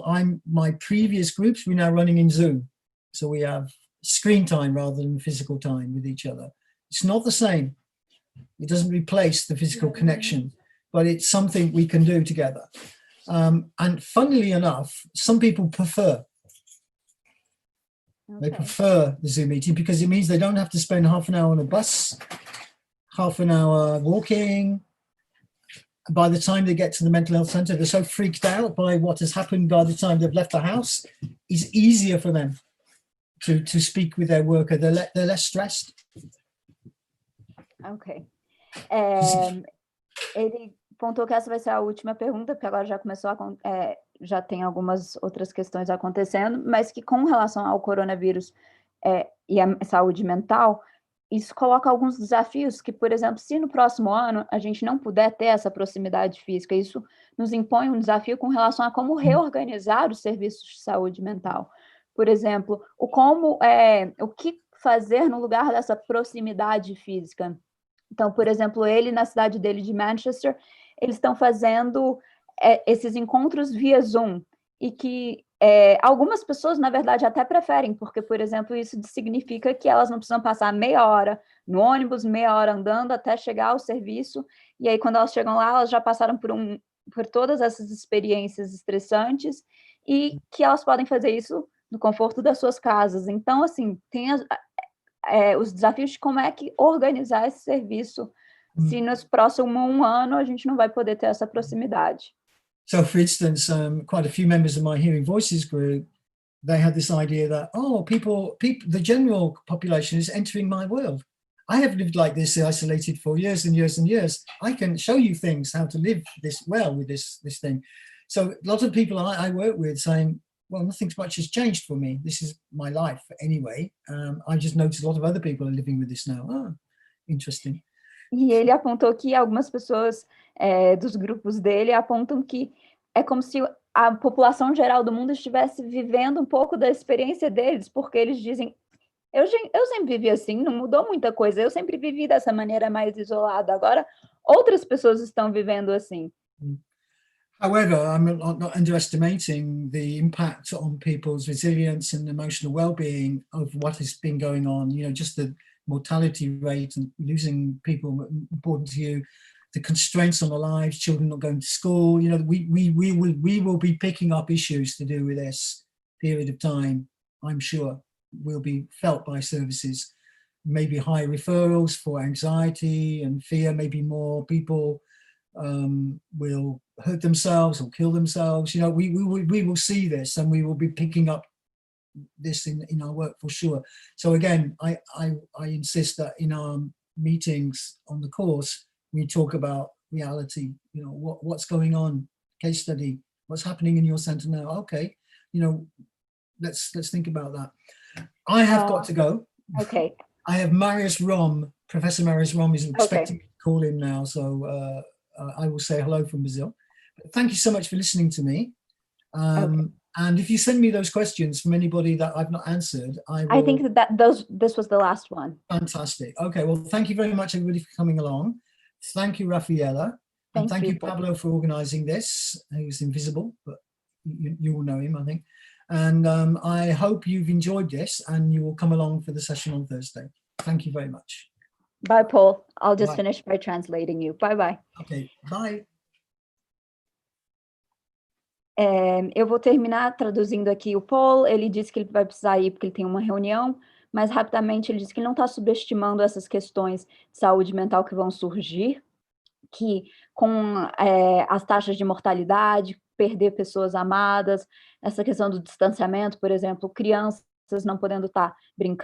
my previous groups, we're now running in Zoom. So we have screen time rather than physical time with each other. It's not the same. It doesn't replace the physical connection, but it's something we can do together. And funnily enough, some people prefer. Okay. They prefer the Zoom meeting because it means they don't have to spend half an hour on a bus, half an hour walking. By the time they get to the mental health center, they're so freaked out by what has happened by the time they've left the house. It's easier for them to speak with their worker. They're less stressed. Ok. Ele pontuou que essa vai ser a última pergunta, porque agora já começou já tem algumas outras questões acontecendo, mas que com relação ao coronavírus e a saúde mental, isso coloca alguns desafios que, por exemplo, se no próximo ano a gente não puder ter essa proximidade física, isso nos impõe um desafio com relação a como reorganizar os serviços de saúde mental. Por exemplo, o que fazer no lugar dessa proximidade física. Então, por exemplo, ele, na cidade dele de Manchester, eles estão fazendo esses encontros via Zoom, e que algumas pessoas, na verdade, até preferem, porque, por exemplo, isso significa que elas não precisam passar meia hora no ônibus, meia hora andando até chegar ao serviço, e aí quando elas chegam lá, elas já passaram por todas essas experiências estressantes, e que elas podem fazer isso no conforto das suas casas. Então, assim, tem os desafios de como é que organizar esse serviço, se nos próximos 1 ano a gente não vai poder ter essa proximidade. So, for instance, quite a few members of my Hearing Voices group, they had this idea that, oh, people, the general population is entering my world. I have lived like this, isolated for years and years and years. I can show you things, how to live this well with this thing. So a lot of people I work with saying, well, nothing much has changed for me. This is my life anyway. I just noticed a lot of other people are living with this now. Oh, interesting. E ele apontou que algumas pessoas dos grupos dele apontam que é como se a população geral do mundo estivesse vivendo um pouco da experiência deles, porque eles dizem, eu sempre vivi assim, não mudou muita coisa, eu sempre vivi dessa maneira mais isolada, agora outras pessoas estão vivendo assim. However, I'm not underestimating the impact on people's resilience and emotional well-being of what has been going on. You know, just the mortality rate and losing people important to you, the constraints on their lives, children not going to school. You know, we will be picking up issues to do with this period of time. I'm sure will be felt by services. Maybe high referrals for anxiety and fear. Maybe more people will hurt themselves or kill themselves. You know, we will see this, and we will be picking up this in our work for sure. So again, I insist that in our meetings on the course, we talk about reality. You know, what's going on, case study, what's happening in your center now. Okay, you know, let's think about that. I have got to go. Okay. I have Marius Rom. Professor Marius Rom is expecting me to call him now, so I will say hello from Brazil. But thank you so much for listening to me. And if you send me those questions from anybody that I've not answered, I think this was the last one. Fantastic. Okay, well, thank you very much, everybody, for coming along. Thank you, Rafaela. And thank you, Pablo, for organizing this. He's invisible, but you will know him, I think. And I hope you've enjoyed this and you will come along for the session on Thursday. Thank you very much. Bye, Paul. I'll just finish by translating you. Bye-bye. Okay, bye. Eu vou terminar traduzindo aqui o Paul. Ele disse que ele vai precisar ir porque ele tem uma reunião, mas rapidamente ele disse que ele não está subestimando essas questões de saúde mental que vão surgir, que com as taxas de mortalidade, perder pessoas amadas, essa questão do distanciamento, por exemplo, crianças não podendo estar brincando,